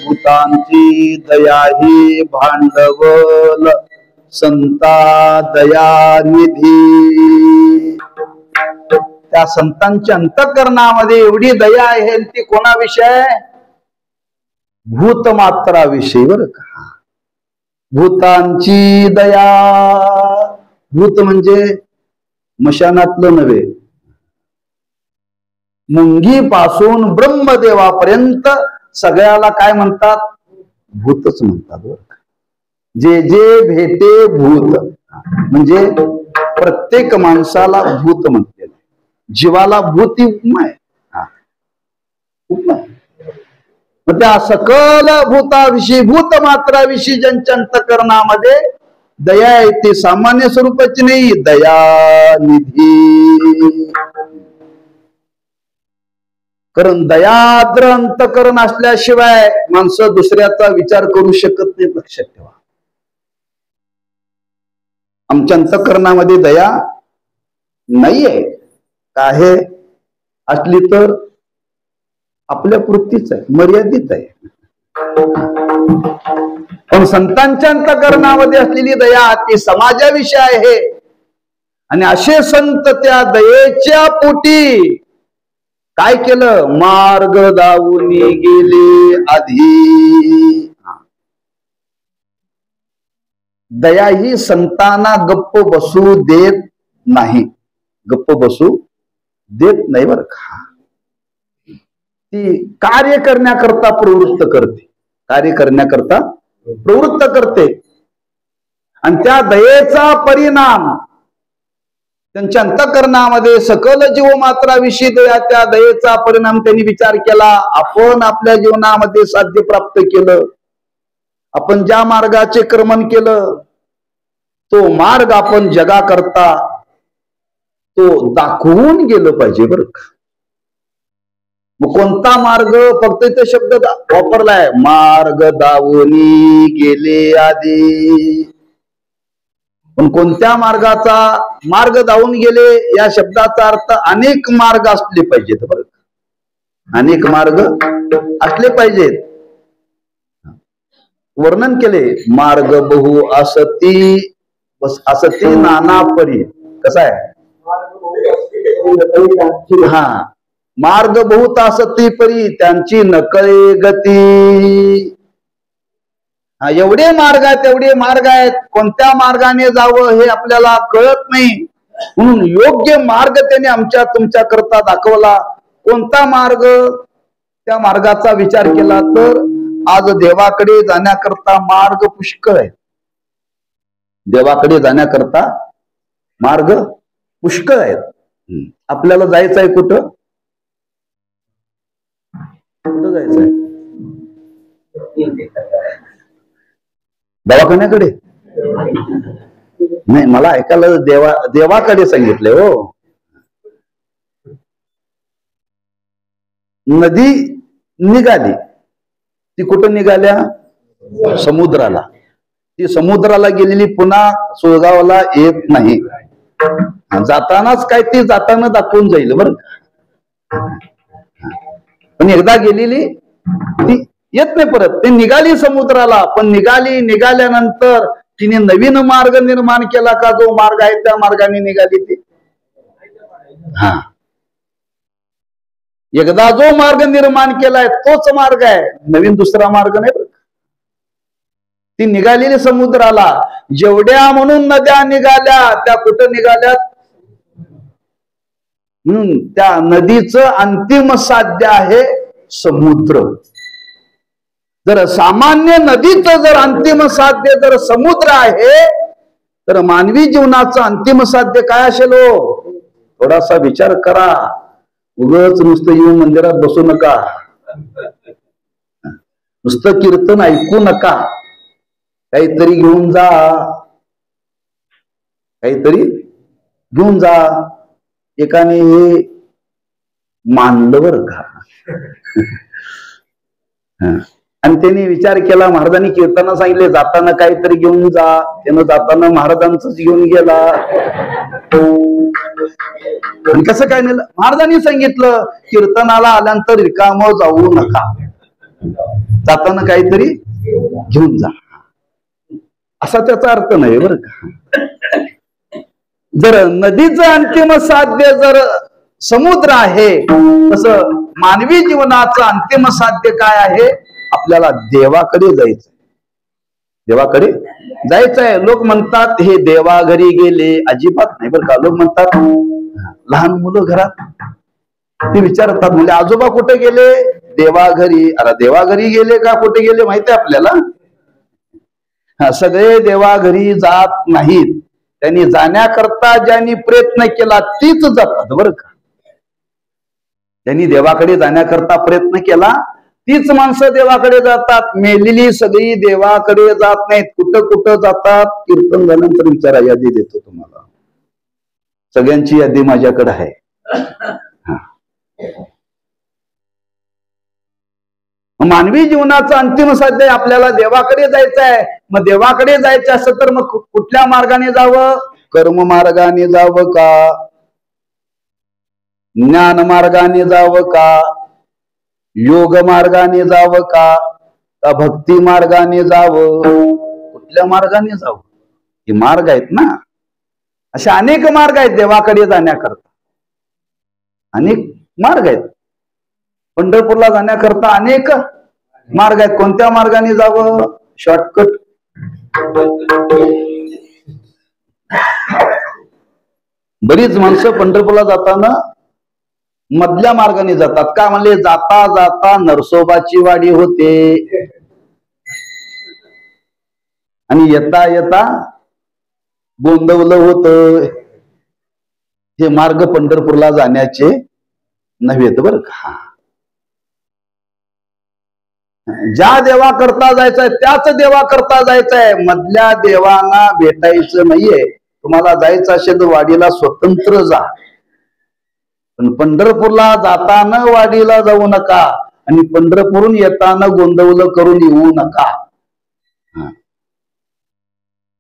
भूतांची दया ही भांडवल संता दयानिधी. त्या संतांच्या अंतःकरणामध्ये एवढी दया आहे ती कोणाविषयी? भूतमात्राविषयी बरं का. भूतांची दया. भूत म्हणजे मशानातलं नव्हे, मुंगीपासून ब्रह्मदेवापर्यंत सगळ्याला काय म्हणतात? भूतच म्हणतात बरं का. जे जे भेटे भूत म्हणजे प्रत्येक माणसाला भूत म्हणते. जीवाला भूत ही उपमा आहे. उपमा. मग त्या सकल भूताविषयी भूतमात्राविषयी ज्यांच्या अंतःकरणामध्ये दया आहे ती सामान्य स्वरूपाची नाही, दयानिधी. कारण दयाद्र अंतःकरण असल्याशिवाय माणसं दुसऱ्याचा विचार करू शकत नाही. लक्षात ठेवा. आमच्या अंतःकरणामध्ये दया नाहीये. काय असली तर आपल्या पुरतीच आहे, मर्यादित आहे. पण संतांच्या अंतःकरणामध्ये असलेली दया ती समाजाविषयी आहे. आणि असे संत त्या दयेच्या पोटी काय केलं? मार्ग दावून गेले आधी. दया ही संतांना गप्प बसू देत नाही. गप्प बसू देत नाही बरं का. ती कार्य करण्याकरता प्रवृत्त करते, कार्य करण्याकरता प्रवृत्त करते. आणि त्या दयेचा परिणाम त्यांच्या अंतःकरणामध्ये सकल जीव मात्राविषयी दया, त्या दयेचा परिणाम त्यांनी विचार केला. आपण आपल्या जीवनामध्ये साध्य प्राप्त केलं, आपण ज्या मार्गाचे क्रमण केलं तो मार्ग आपण जगाकरता तो दाखवून गेलं पाहिजे बरं का. मग कोणता मार्ग, फक्त इथे शब्द वापरलाय, मार्ग दावूनी गेले आधी. पण कोणत्या मार्गाचा, मार्ग दावून गेले या शब्दाचा अर्थ अनेक मार्ग असले पाहिजेत बरं, अनेक मार्ग असले पाहिजेत. वर्णन केले, मार्ग बहु असती, असती नाना परी. कसा आहे हा, मार्ग बहुत असती परी त्यांची नकळे गती. एवढे मार्ग आहेत, एवढे मार्ग आहेत, कोणत्या मार्गाने जावं हे आपल्याला कळत नाही. म्हणून योग्य मार्ग त्याने आमच्या तुमच्या करता दाखवला. कोणता मार्ग, त्या मार्गाचा विचार केला तर आज देवाकडे जाण्याकरता मार्ग पुष्कळ आहे. देवाकडे जाण्याकरता मार्ग पुष्कळ आहेत. आपल्याला जायचं आहे कुठं, कुठं जायचंय, दवाखान्याकडे नाही, मला ऐकायला देवाकडे सांगितले हो. नदी निघाली, ती कुठं निघाल्या, समुद्राला. ती समुद्राला गेलेली पुन्हा सुळगावला येत नाही. जातानाच काय ती जाताना दाखवून जाईल बरं. पण एकदा गेलेली ती येत नाही परत. ती निघाली समुद्राला, पण निघाल्यानंतर तिने नवीन मार्ग निर्माण केला का, जो मार्ग आहे त्या मार्गाने निघाली ती. हा, एकदा जो मार्ग निर्माण केलाय तोच मार्ग आहे, नवीन दुसरा मार्ग नाही बरं. ती निघालेली समुद्राला. जेवढ्या म्हणून नद्या निघाल्या त्या कुठं निघाल्यात, म्हणून त्या नदीचं अंतिम साध्य आहे समुद्र. जर सामान्य नदीचं जर अंतिम साध्य जर समुद्र आहे, तर मानवी जीवनाचं अंतिम साध्य काय असेल हो? थोडासा विचार करा. उगाच नुसतं येऊन मंदिरात बसू नका, नुसतं कीर्तन ऐकू नका, काहीतरी घेऊन जा, काहीतरी घेऊन जा. एकाने हे मानलं बरं का. आणि त्यांनी विचार केला, महाराजांनी कीर्तना सांगितले जाताना काहीतरी घेऊन जा. त्यानं जाताना महाराजांच घेऊन गेला. आणि कसं काय नेलं, महाराजांनी सांगितलं कीर्तनाला आल्यानंतर रिकामं जाऊ नका, जाताना काहीतरी घेऊन जा, असा त्याचा अर्थ नाही बरं का. जर नदीचं अंतिम साध्य जर समुद्र आहे, तसं मानवी जीवनाचं अंतिम साध्य काय आहे, आपल्याला देवाकडे जायचं, देवाकडे जायचंय. लोक म्हणतात हे देवाघरी गेले, अजिबात नाही बरं का. लोक म्हणतात, लहान मुलं घरात ते विचारतात, म्हणजे आजोबा कुठे गेले, देवाघरी. अरे देवाघरी गेले का कुठे गेले माहिती आहे आपल्याला. सगळे देवाघरी जात नाहीत, त्यांनी जाण्याकरता ज्यांनी प्रयत्न केला तीच जातात बरं का. ज्यांनी देवाकडे जाण्याकरता प्रयत्न केला तीच माणसं देवाकडे जातात. मेलेली सगळी देवाकडे जात नाहीत. कुठं कुठं जातात, कीर्तन झाल्यानंतर विचारा, यादी देतो तुम्हाला, सगळ्यांची यादी माझ्याकडे आहे. मानवी जीवनाचं अंतिम साध्य आपल्याला देवाकडे जायचं आहे. मग देवाकडे जायचं असं तर मग कुठल्या मार्गाने जावं, कर्म मार्गाने जावं का, ज्ञान मार्गाने जावं का, योग मार्गाने जावं का भक्ती मार्गाने जावं, कुठल्या मार्गाने जावं. हे मार्ग आहेत ना, असे अनेक मार्ग आहेत देवाकडे जाण्याकरता, अनेक मार्ग आहेत. पंढरपूरला जाण्याकरता अनेक मार्ग आहेत. कोणत्या मार्गाने जावं, शॉर्टकट. बरीच माणसं पंढरपूरला जाताना मधल्या मार्गाने जातात. का म्हणले? जाता जाता नरसोबाची वाडी होते आणि येता येता गोंदवलं होत. हे मार्ग पंढरपूरला जाण्याचे नव्हेत बरं का. ज्या देवा करता जायचंय त्याच देवा करता जायचंय. मधल्या देवांना भेटायचं नाहीये. तुम्हाला जायचं असेल तर वाडीला स्वतंत्र जा, पण पंढरपूरला जाताना वाडीला जाऊ नका आणि पंढरपूरून येताना गोंदवलं करून येऊ नका.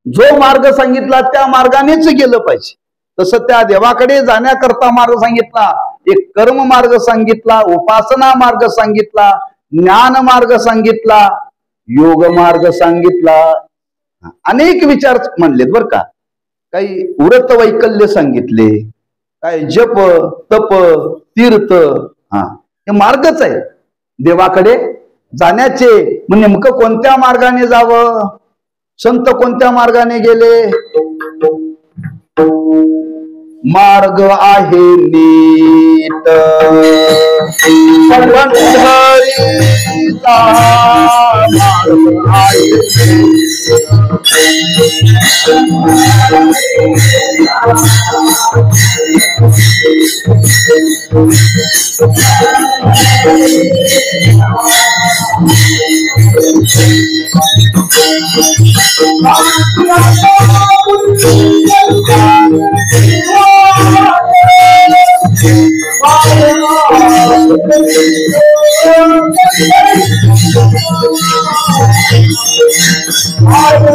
जो मार्ग सांगितला त्या मार्गानेच गेलं पाहिजे. तसं त्या देवाकडे जाण्याकरता मार्ग सांगितला, एक कर्म मार्ग सांगितला, उपासना मार्ग सांगितला, ज्ञान मार्ग सांगितला, योग मार्ग सांगितला, अनेक विचार म्हणलेत बर का. काही व्रत वैकल्य सांगितले, काही जप तप तीर्थ, हे मार्गच आहे देवाकडे जाण्याचे. मग नेमकं कोणत्या मार्गाने जावं? संत कोणत्या मार्गाने गेले? मार्ग आहे नीट पंढरीचा मार्ग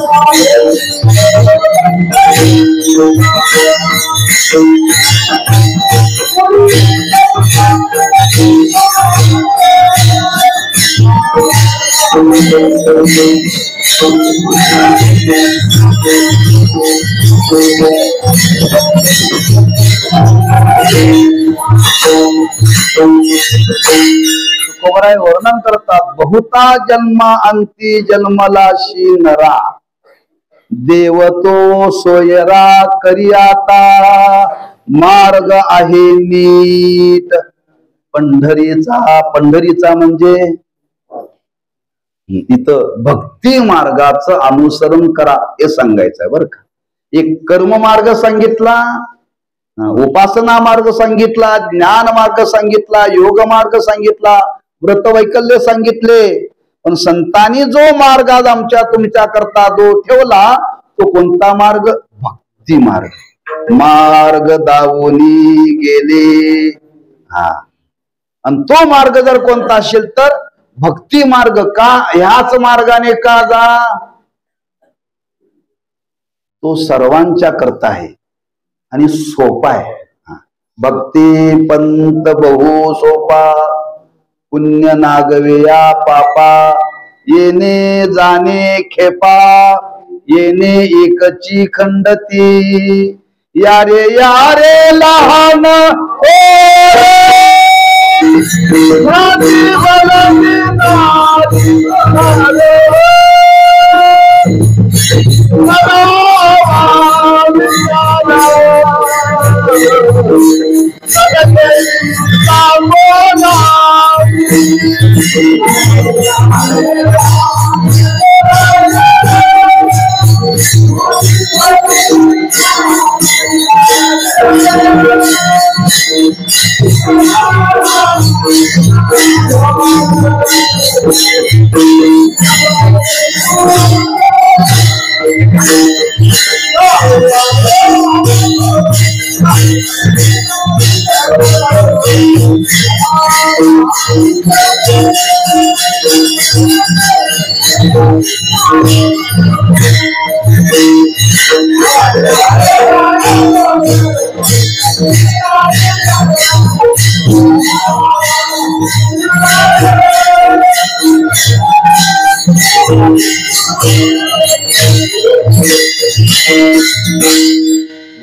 आहे. तुकोबराय वर्णन करतात, बहुता जन्मा अंती जन्मलाशी नरा, देव तो सोयरा करी आता, मार्ग आहे नीट पंढरीचा. पंढरीचा म्हणजे इथं भक्ती मार्गाचं अनुसरण करा हे सांगायचं आहे बरं का. एक कर्म मार्ग सांगितला, उपासना मार्ग सांगितला, ज्ञान मार्ग सांगितला, योग मार्ग सांगितला, व्रत वैकल्य सांगितले. पण संतांनी जो मार्ग आज आमच्या तुमच्या करता जो ठेवला तो कोणता मार्ग? भक्ती मार्ग. मार्ग दावोनी गेले. आणि तो मार्ग जर कोणता असेल तर भक्ती मार्ग. का? ह्याच मार्गाने का जा? तो सर्वांच्या करता आहे आणि सोपा आहे. भक्ती पंत बहु सोपा, पुण्य नागवेया पापा, येणे जाणे खेपा, येणे एकची खंडती, यारे यारे लहान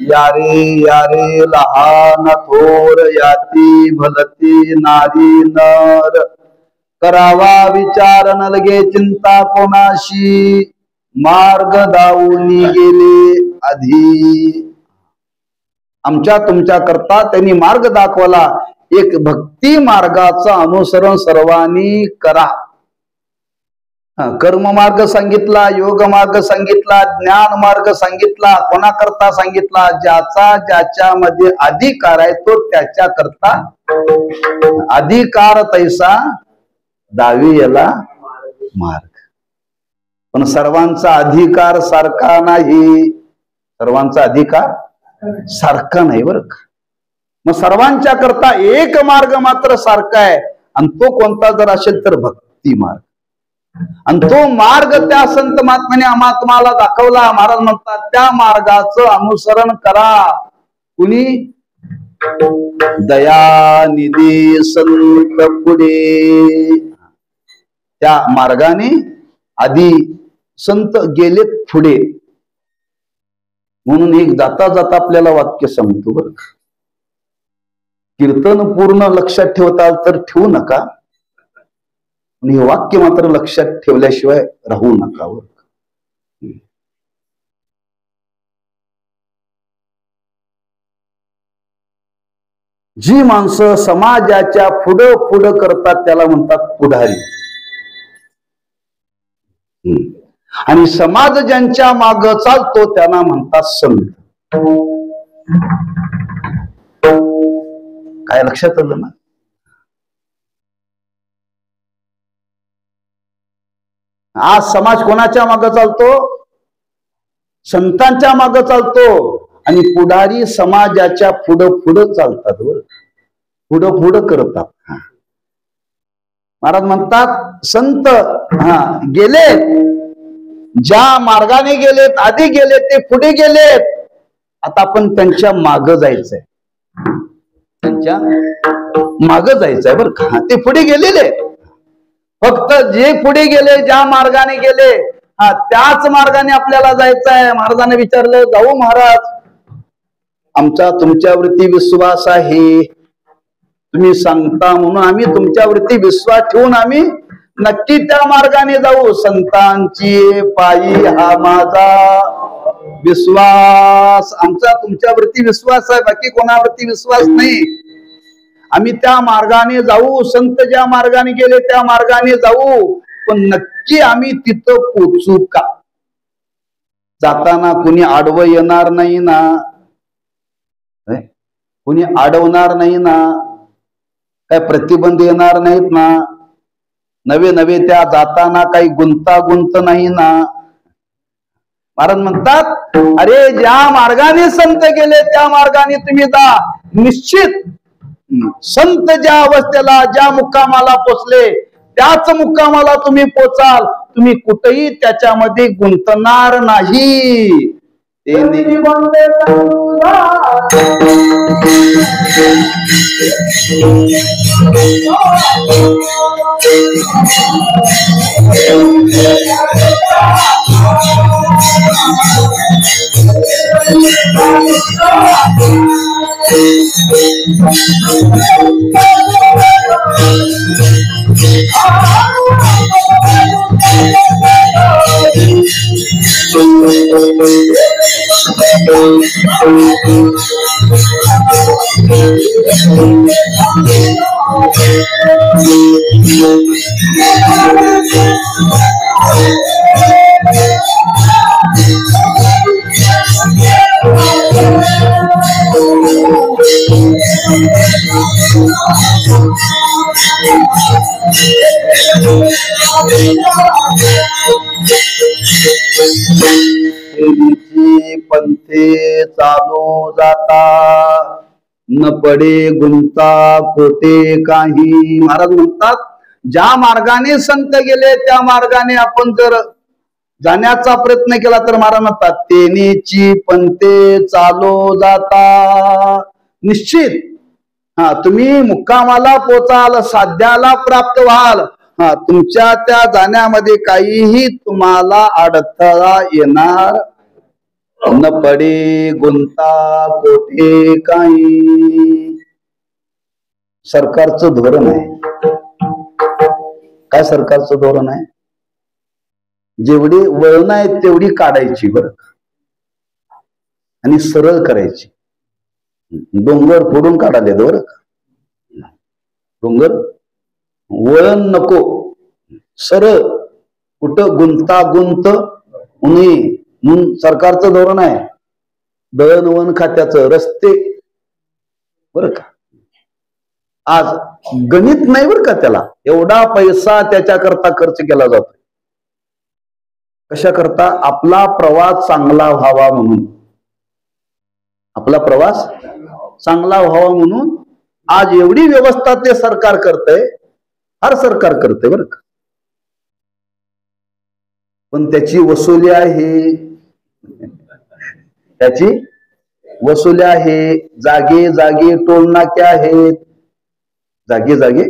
यारे यारे लहान थोर, याती भलती नारी नर, करावा विचार न लगे चिंता कोणाशी, मार्ग दावूनी गेले आधी. आमच्या तुमच्या करता त्यांनी मार्ग दाखवला. एक भक्ती मार्गाचं अनुसरण सर्वांनी करा. कर्म मार्ग सांगितला, योग मार्ग सांगितला, ज्ञान मार्ग सांगितला. कोणाकरता सांगितला? ज्याचा ज्याच्यामध्ये अधिकार आहे तो त्याच्या करता. अधिकार तैसा दावी याला मार्ग. पण सर्वांचा अधिकार सारखा नाही. सर्वांचा अधिकार सारखा नाही बरं का. मग सर्वांच्या करता एक मार्ग मात्र सारखा आहे, आणि तो कोणता जर असेल तर भक्ती मार्ग. आणि तो मार्ग त्या संत महात्म्याने आम्हाला दाखवला. महाराज म्हणतात त्या मार्गाचं अनुसरण करा. कुणी? दयानिधी संत पुढे. त्या मार्गाने आधी संत गेलेत पुढे. म्हणून एक जाता जाता आपल्याला वाक्य सांगतो बरं. कीर्तन पूर्ण लक्षात ठेवता तर ठेवू नका, आणि हे वाक्य मात्र लक्षात ठेवल्याशिवाय राहू नका. जी माणसं समाजाच्या पुढं पुढं करतात त्याला म्हणतात पुढारी. आणि समाज ज्यांच्या माग चालतो त्यांना म्हणतात संत. काय लक्षात आलं ना? आज समाज कोणाच्या माग चालतो? संतांच्या माग चालतो. आणि पुढारी समाजाच्या पुढं पुढं चालतात बरं, पुढं पुढं करतात. महाराज म्हणतात संत गेले, ज्या मार्गाने गेलेत, आधी गेलेत, ते पुढे गेलेत. आता आपण त्यांच्या माग जायचंय, त्यांच्या माग जायचंय बरं का. ते पुढे गेलेले. फक्त जे पुढे गेले, ज्या मार्गाने गेले, त्याच मार्गाने आपल्याला जायचं आहे. महाराजांनी विचारलं, जाऊ महाराज? आमचा तुमच्यावरती विश्वास आहे, तुम्ही सांगता म्हणून आम्ही तुमच्यावरती विश्वास ठेवून आम्ही नक्की त्या मार्गाने जाऊ. संतांची पायी हा माझा विश्वास. आमचा तुमच्यावरती विश्वास आहे, बाकी कोणावरती विश्वास नाही. आम्ही त्या मार्गाने जाऊ. संत ज्या मार्गाने गेले त्या मार्गाने जाऊ. पण नक्की आम्ही तिथं पोचू का? जाताना कुणी आडवं येणार नाही ना? कुणी अडवणार नाही ना? काय प्रतिबंध येणार नाहीत ना? नवे नवे त्या जाताना काही गुंतागुंत नाही ना? महाराज म्हणतात, अरे ज्या मार्गाने संत गेले त्या मार्गाने तुम्ही जा. निश्चित संत ज्या अवस्थेला, ज्या मुक्कामाला पोचले त्याच मुक्कामाला तुम्ही पोचाल. तुम्ही कुठेही त्याच्यामध्ये गुंतणार नाही. पंथे चालो जाता न पडे गुंता कोटे काही. महाराज म्हणतात, ज्या मार्गाने संत गेले त्या मार्गाने आपण जर जाण्याचा प्रयत्न केला तर महाराज म्हणतात, तेनेची पंथे चालो जाता. निश्चित तुम्ही मुक्कामाला पोचाल, साध्याला प्राप्त व्हाल. तुमच्या त्या जाण्यामध्ये काहीही तुम्हाला अडथळा येणार न पडे गुंता कोठे काही. सरकारचं धोरण आहे. काय सरकारचं धोरण आहे? जेवढी वळण आहेत तेवढी काढायची बरं, आणि सरळ करायची. डोंगर फोडून काढाले बरं का. डोंगर वळण नको, सरळ, कुठं गुंतागुंत उन्ही म्हणून सरकारचं धोरण आहे. दळणवळण खात्याचं रस्ते बर का, आज गणित नाही बर का त्याला. एवढा पैसा त्याच्याकरता खर्च केला जातो. कशा करता? आपला प्रवास चांगला व्हावा म्हणून. आपला प्रवास चांगला व्हावा म्हणून आज एवढी व्यवस्था ते सरकार करतंय, हर सरकार करतंय बरं का. पण त्याची वसुली आहे, त्याची वसुली आहे. जागे जागे टोलनाके आहेत, जागे जागे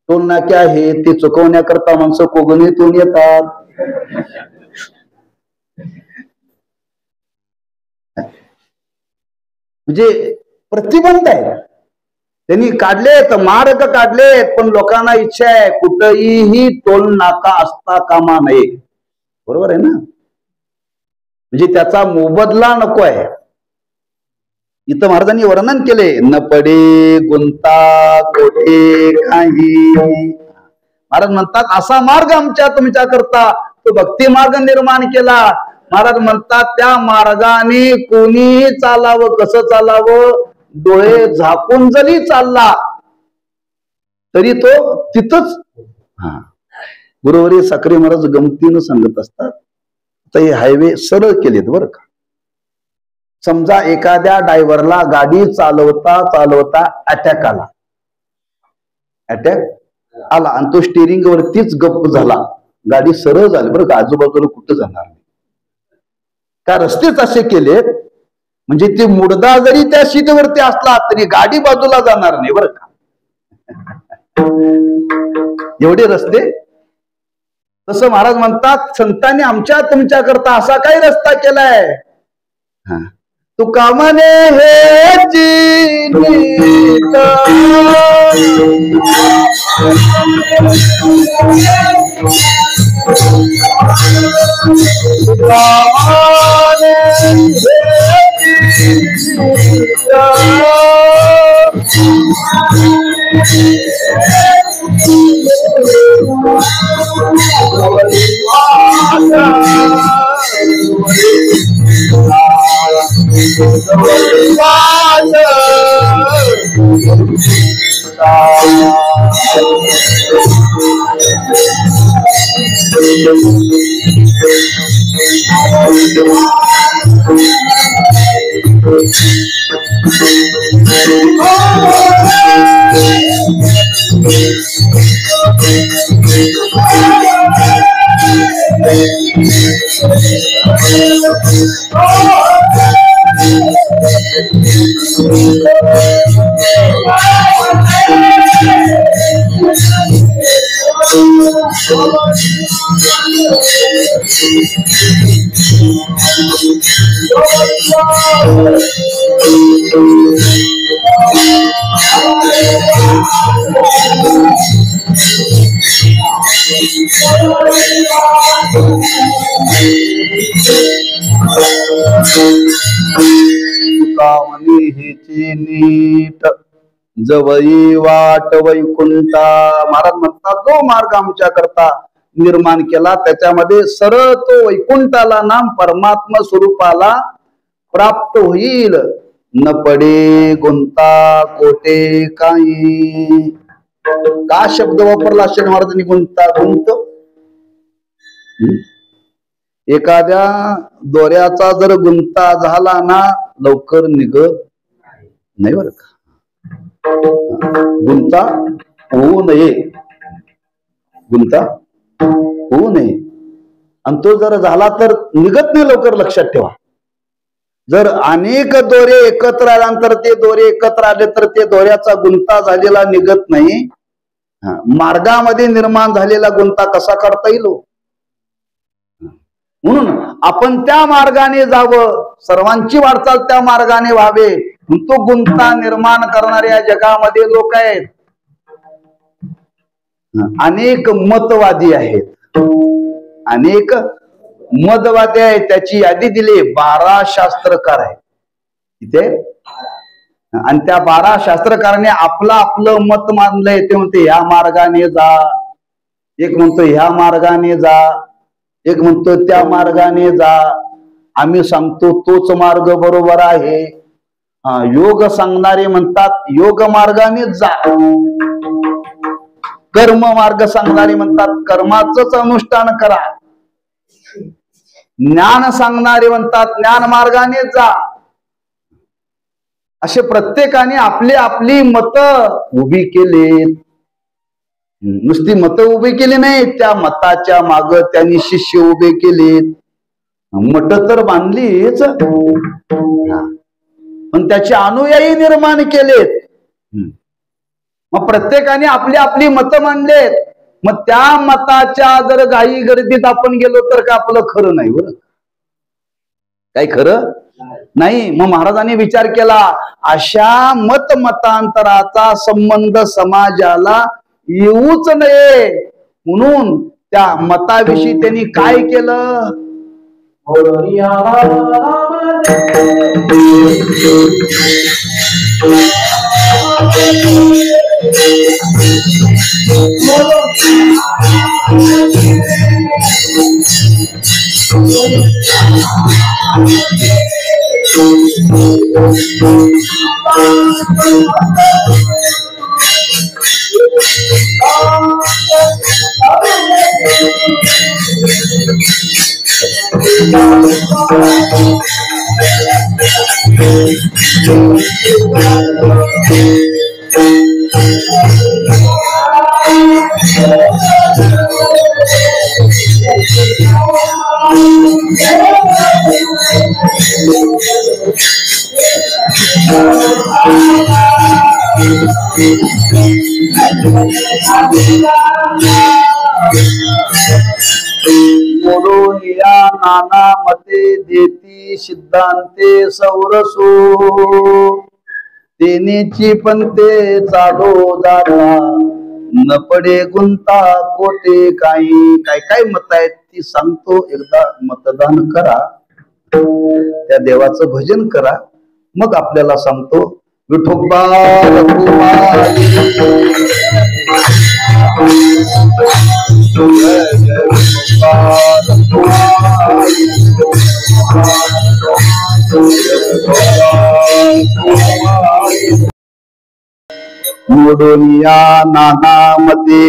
टोलनाके आहेत. ते चुकवण्याकरता माणसं कोगणीतून येतात. म्हणजे प्रतिबंध आहे, त्यांनी काढलेत, मार्ग काढलेत, पण लोकांना इच्छा आहे कुठेही टोल नाका असता कामा नये. बरोबर आहे ना? म्हणजे त्याचा मोबदला नको आहे. इथं महाराजांनी वर्णन केले, न पडे गुंता कोठे काही. महाराज म्हणतात असा मार्ग आमच्या तुमच्या करता तो भक्ती मार्ग निर्माण केला. महाराज म्हणतात त्या मार्गाने कोणीही चालावं, कसं चालावं, डोळे झाकून जरी चालला तरी तो तिथंच. गुरुवारी साखरे महाराज गमतीनं सांगत असतात, तर हे हायवे सरळ केलेत बरं का. समजा एखाद्या ड्रायव्हरला गाडी चालवता चालवता अटॅक आला, अटॅक आला आणि तो स्टिअरिंग वरतीच गप्प झाला, गाडी सरळ झाली बरं का, आजूबाजूला कुठं जाणार नाही. का रस्तेच असे केलेत म्हणजे ते मुडदा जरी त्या सीटवरती असला तरी गाडी बाजूला जाणार नाही बरं का. एवढे रस्ते. तसं महाराज म्हणतात संतांनी आमच्या तुमच्या करता असा काही रस्ता केलाय. तू कामाने हे जीवित नीट जवई वाट वैकुंठा. महाराज म्हणतात जो मार्ग आमच्या करता निर्माण केला त्याच्यामध्ये सरळ तो वैकुंठाला नाम परमात्मा स्वरूपाला प्राप्त होईल. न पडे गुंता कोटे काही. का शब्द वापरला असेल महाराजांनी गुंता गुंत? एखाद्या दोऱ्याचा जर गुंता झाला ना लवकर निघत नाही बरं का. गुंता होऊ नये, गुंता होऊ नये. आणि तो जर झाला तर निघत नाही लवकर, लक्षात ठेवा. जर अनेक दोरे एकत्र आल्यानंतर ते दोरे एकत्र आले तर ते दोऱ्याचा गुंता झालेला निघत नाही. मार्गामध्ये निर्माण झालेला गुंता कसा काढता येईल? म्हणून आपण त्या मार्गाने जावं, सर्वांची वाटचाल त्या मार्गाने व्हावे. तो गुंता निर्माण करणाऱ्या जगामध्ये लोक आहेत, अनेक मतवादी आहेत, अनेक मतवादी आहेत. त्याची यादी दिली, 12 शास्त्रकार आहेत. इथे आणि त्या 12 शास्त्रकारांनी आपलं आपलं मत मानलंय. ते म्हणते ह्या मार्गाने जा, एक म्हणतो ह्या मार्गाने जा, एक म्हणतो त्या मार्गाने जा. आम्ही सांगतो तोच मार्ग बरोबर आहे. योग सांगणारे म्हणतात योग मार्गाने जा, कर्म मार्ग सांगणारे म्हणतात कर्माचंच अनुष्ठान करा, ज्ञान सांगणारे म्हणतात ज्ञान मार्गाने जा. असे प्रत्येकाने आपली आपली मत उभी केलीत. नुसती मत उभी केली नाही, त्या मताच्या माग त्यांनी शिष्य उभे केलेत. मठ तर बांधलीच, पण त्याचे अनुयायी निर्माण केलेत. मग प्रत्येकाने आपली आपली मतं मांडलेत. मग त्या मताच्या जर घाई गर्दीत आपण गेलो तर का आपलं खरं नाही. बरं काही खरं नाही. मग महाराजांनी विचार केला, अशा मतांतराचा संबंध समाजाला येऊच नये म्हणून त्या मताविषयी त्यांनी काय केलं. म्हणून या नाना मते देती सिद्धांते सौरसो, तेनेची पण ते चालो जाता न पडे गुंता कोटे काही. काय काय मत आहेत ती सांगतो. एकदा मतदान करा, त्या देवाचं भजन करा, मग आपल्याला सांगतो. विठोबा मोडोनिया नाना मते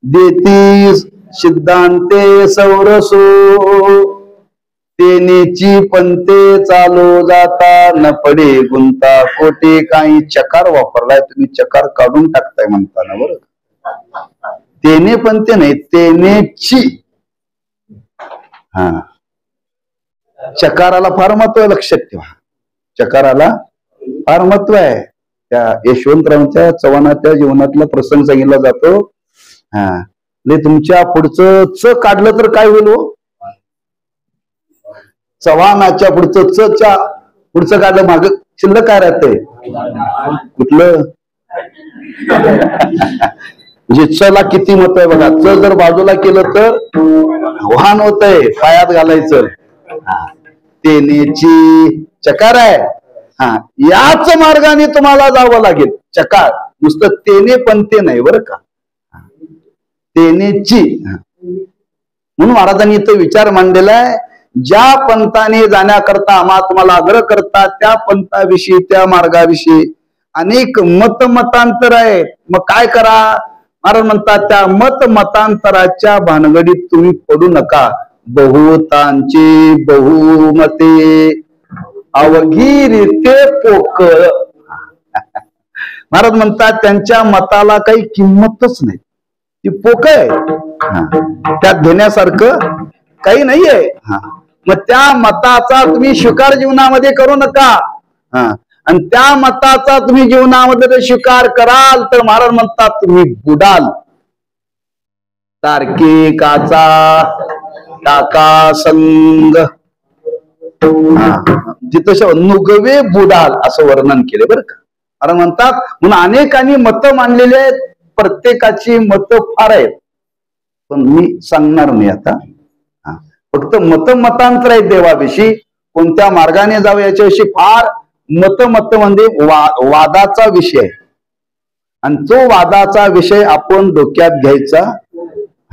देती सिद्धांते सौरसो, तेनेची पंते चालो जाता न पडे गुंता कोटे काही. चकार वापरलाय तुम्ही, चकार काढून टाकताय म्हणताना. बरं तेने पंते नाही, तेनेची. चकाराला फार महत्व आहे, लक्षात ठेवा. चकाराला फार महत्व आहे. त्या यशवंतरावांच्या चव्हाणाच्या जीवनातला प्रसंग सांगितला जातो. तुमच्या पुढचं च काढलं तर काय होईल. चव्हाणाच्या पुढचं च च्या पुढचं काढलं माग शिल्लक काय राहतंय. कुठलं म्हणजे चला किती महत्व आहे बघा. च जर बाजूला केलं तर वाहन होतंय, पायात घालायचं. तेनेची चकार आहे. याच मार्गाने तुम्हाला जावं लागेल. चकार नुसतं तेने पण ते नाही बरं का, तेनेची. म्हणून महाराजांनी इथं विचार मांडलेला आहे. ज्या पंथाने जाण्याकरता आम्हा तुम्हाला आग्रह करतात त्या पंथाविषयी, त्या मार्गाविषयी अनेक मतांतर आहेत. मग काय करा. महाराज म्हणतात त्या मतांतराच्या भानगडीत तुम्ही पडू नका. बहुतांची बहुमते अवघी रीते पोकळ. महाराज म्हणतात त्यांच्या मताला काही किंमतच नाही, ती पोकळ आहे, त्यात घेण्यासारखं काही नाहीये. मग त्या मताचा तुम्ही स्वीकार जीवनामध्ये करू नका. आणि त्या मताचा तुम्ही जीवनामध्ये जर स्वीकार कराल तर महाराज म्हणतात तुम्ही बुडाल. तार्किकाचा टाका संग जिथं नुगवे बुडाल असं वर्णन केले बरं का. कारण म्हणतात म्हणून अनेकांनी मतं मांडलेली आहेत. प्रत्येकाची मतं फार आहेत, पण मी सांगणार नाही आता. फक्त मतांतर आहेत देवाविषयी. कोणत्या मार्गाने जावं याच्याविषयी फार मत म्हणजे वादाचा विषय, आणि तो वादाचा विषय आपण डोक्यात घ्यायचा.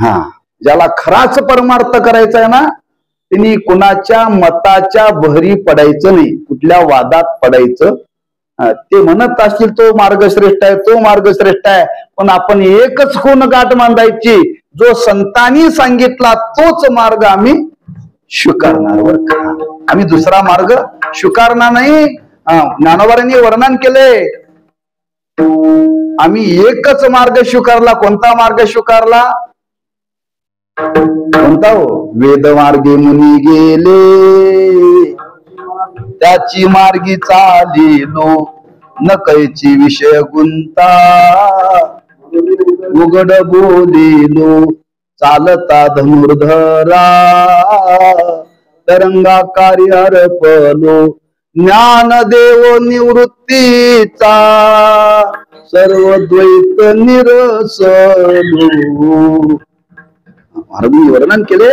हा, ज्याला खराच परमार्थ करायचा आहे ना, त्यांनी कुणाच्या मताच्या बहरी पडायचं नाही, कुठल्या वादात पडायचं. ते म्हणत असतील तो मार्ग श्रेष्ठ आहे, तो मार्ग श्रेष्ठ आहे, पण आपण एकच खून गाठ बांधायची, जो संतांनी सांगितला तोच मार्ग आम्ही स्वीकारणार. बरं का, आम्ही दुसरा मार्ग स्वीकारणार नाही. ज्ञानोबांनी वर्णन केले, आम्ही एकच मार्ग स्वीकारला. कोणता मार्ग स्वीकारला? कोणता हो? वेदमार्गे मुनी गेले, त्याची मार्गी चालिलो, न कैची विषय गुंता, उघड बोलिलो, चालता धनुर्धरा, तरंगाकारी अर्पलो, ज्ञानदेव निवृत्तीचा, सर्व द्वैत निरसलो. महाराजांनी वर्णन केले,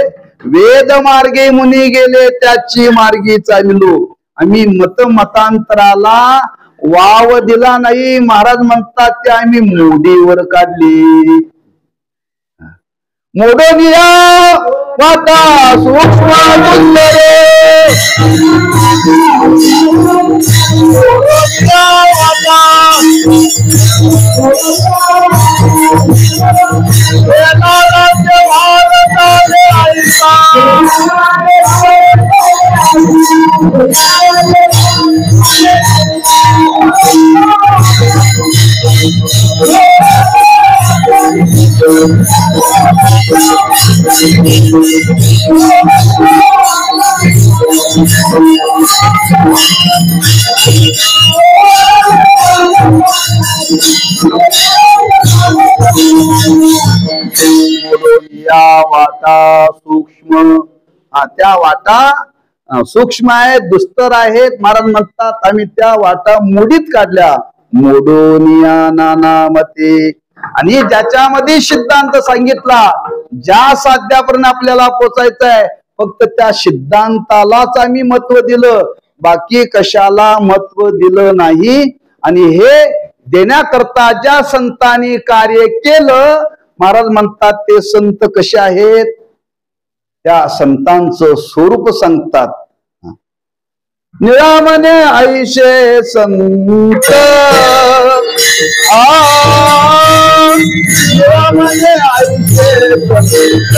वेद मार्गे मुनी गेले, त्याची मार्गी चाललो. आम्ही मतांतराला वाव दिला नाही. महाराज म्हणतात ते आम्ही मोडीवर काढली. मोडोनिया वाटा सूक्ष्म बुद्धरे, या वाटा सूक्ष्म, त्या वाटा सूक्ष्म आहेत, दुस्तर आहेत. महाराज म्हणतात आम्ही त्या वाटा मोडीत काढल्या. मोडोनिया नाना मते, आणि ज्याच्यामध्ये सिद्धांत सांगितला, ज्या साध्यापर्यंत आपल्याला पोचायचं आहे, फक्त त्या सिद्धांतालाच आम्ही महत्व दिलं, बाकी कशाला महत्व दिलं नाही. आणि हे देण्याकरता ज्या संतांनी कार्य केलं, महाराज म्हणतात ते संत कसे आहेत, त्या संतांचं स्वरूप सांगतात. निळामने ऐशे संत, निळामने ऐशे संत,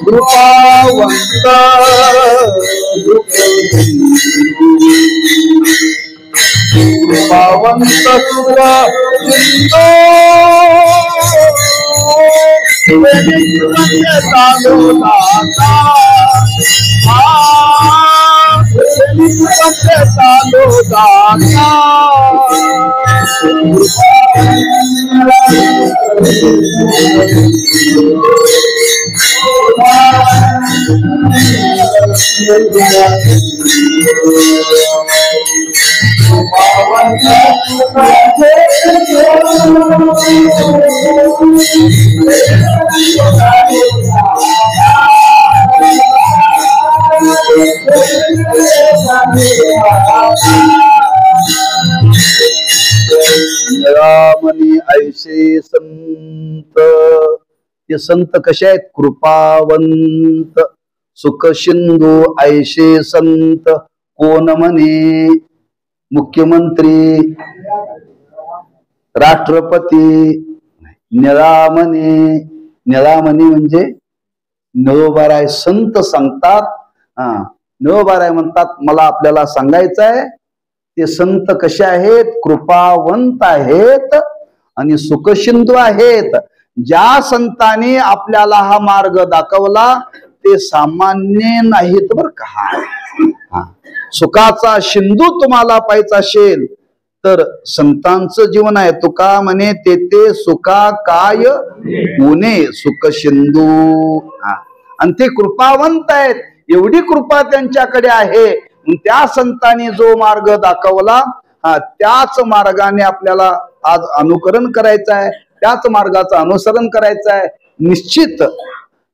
कृपावंत कृपावंत सुरा चालू दाता, चालू दाता, निरामनी ऐसे संत, ते संत कसे आहेत? कृपावंत. सुख सिंधू ऐसे संत कोण म्हणे? मुख्यमंत्री, राष्ट्रपती. निरामनी, निरामनी म्हणजे निळोबाराय संत सांगतात. निळोबाराय म्हणतात मला आपल्याला सांगायचं आहे, ते संत कसे आहेत? कृपावंत आहेत आणि सुखसिंधू आहेत. ज्या संतांनी आपल्याला हा मार्ग दाखवला ते सामान्य नाहीत बर का. सुखाचा सिंधू तुम्हाला पाहायचा असेल तर संतांचं जीवन आहे. तुका म्हणे तेथे सुखा काय उणे सुख सिंधू. आणि ते कृपावंत आहेत, एवढी कृपा त्यांच्याकडे आहे. त्या संतांनी जो मार्ग दाखवला त्याच मार्गाने आपल्याला आज अनुकरण करायचं आहे, त्याच मार्गाचं अनुसरण करायचं आहे. निश्चित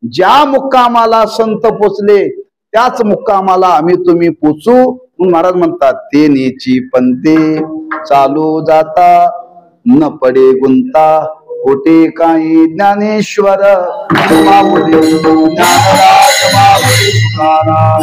ज्या मुक्कामाला संत पोचले त्याच मुक्कामाला आम्ही तुम्ही पोचू. म्हणून महाराज म्हणतात, ते नेची पंते चालू जाता न पडे गुंता, कोटे काही ज्ञानेश्वर माऊली ज्ञानराज माऊली तुकाराम.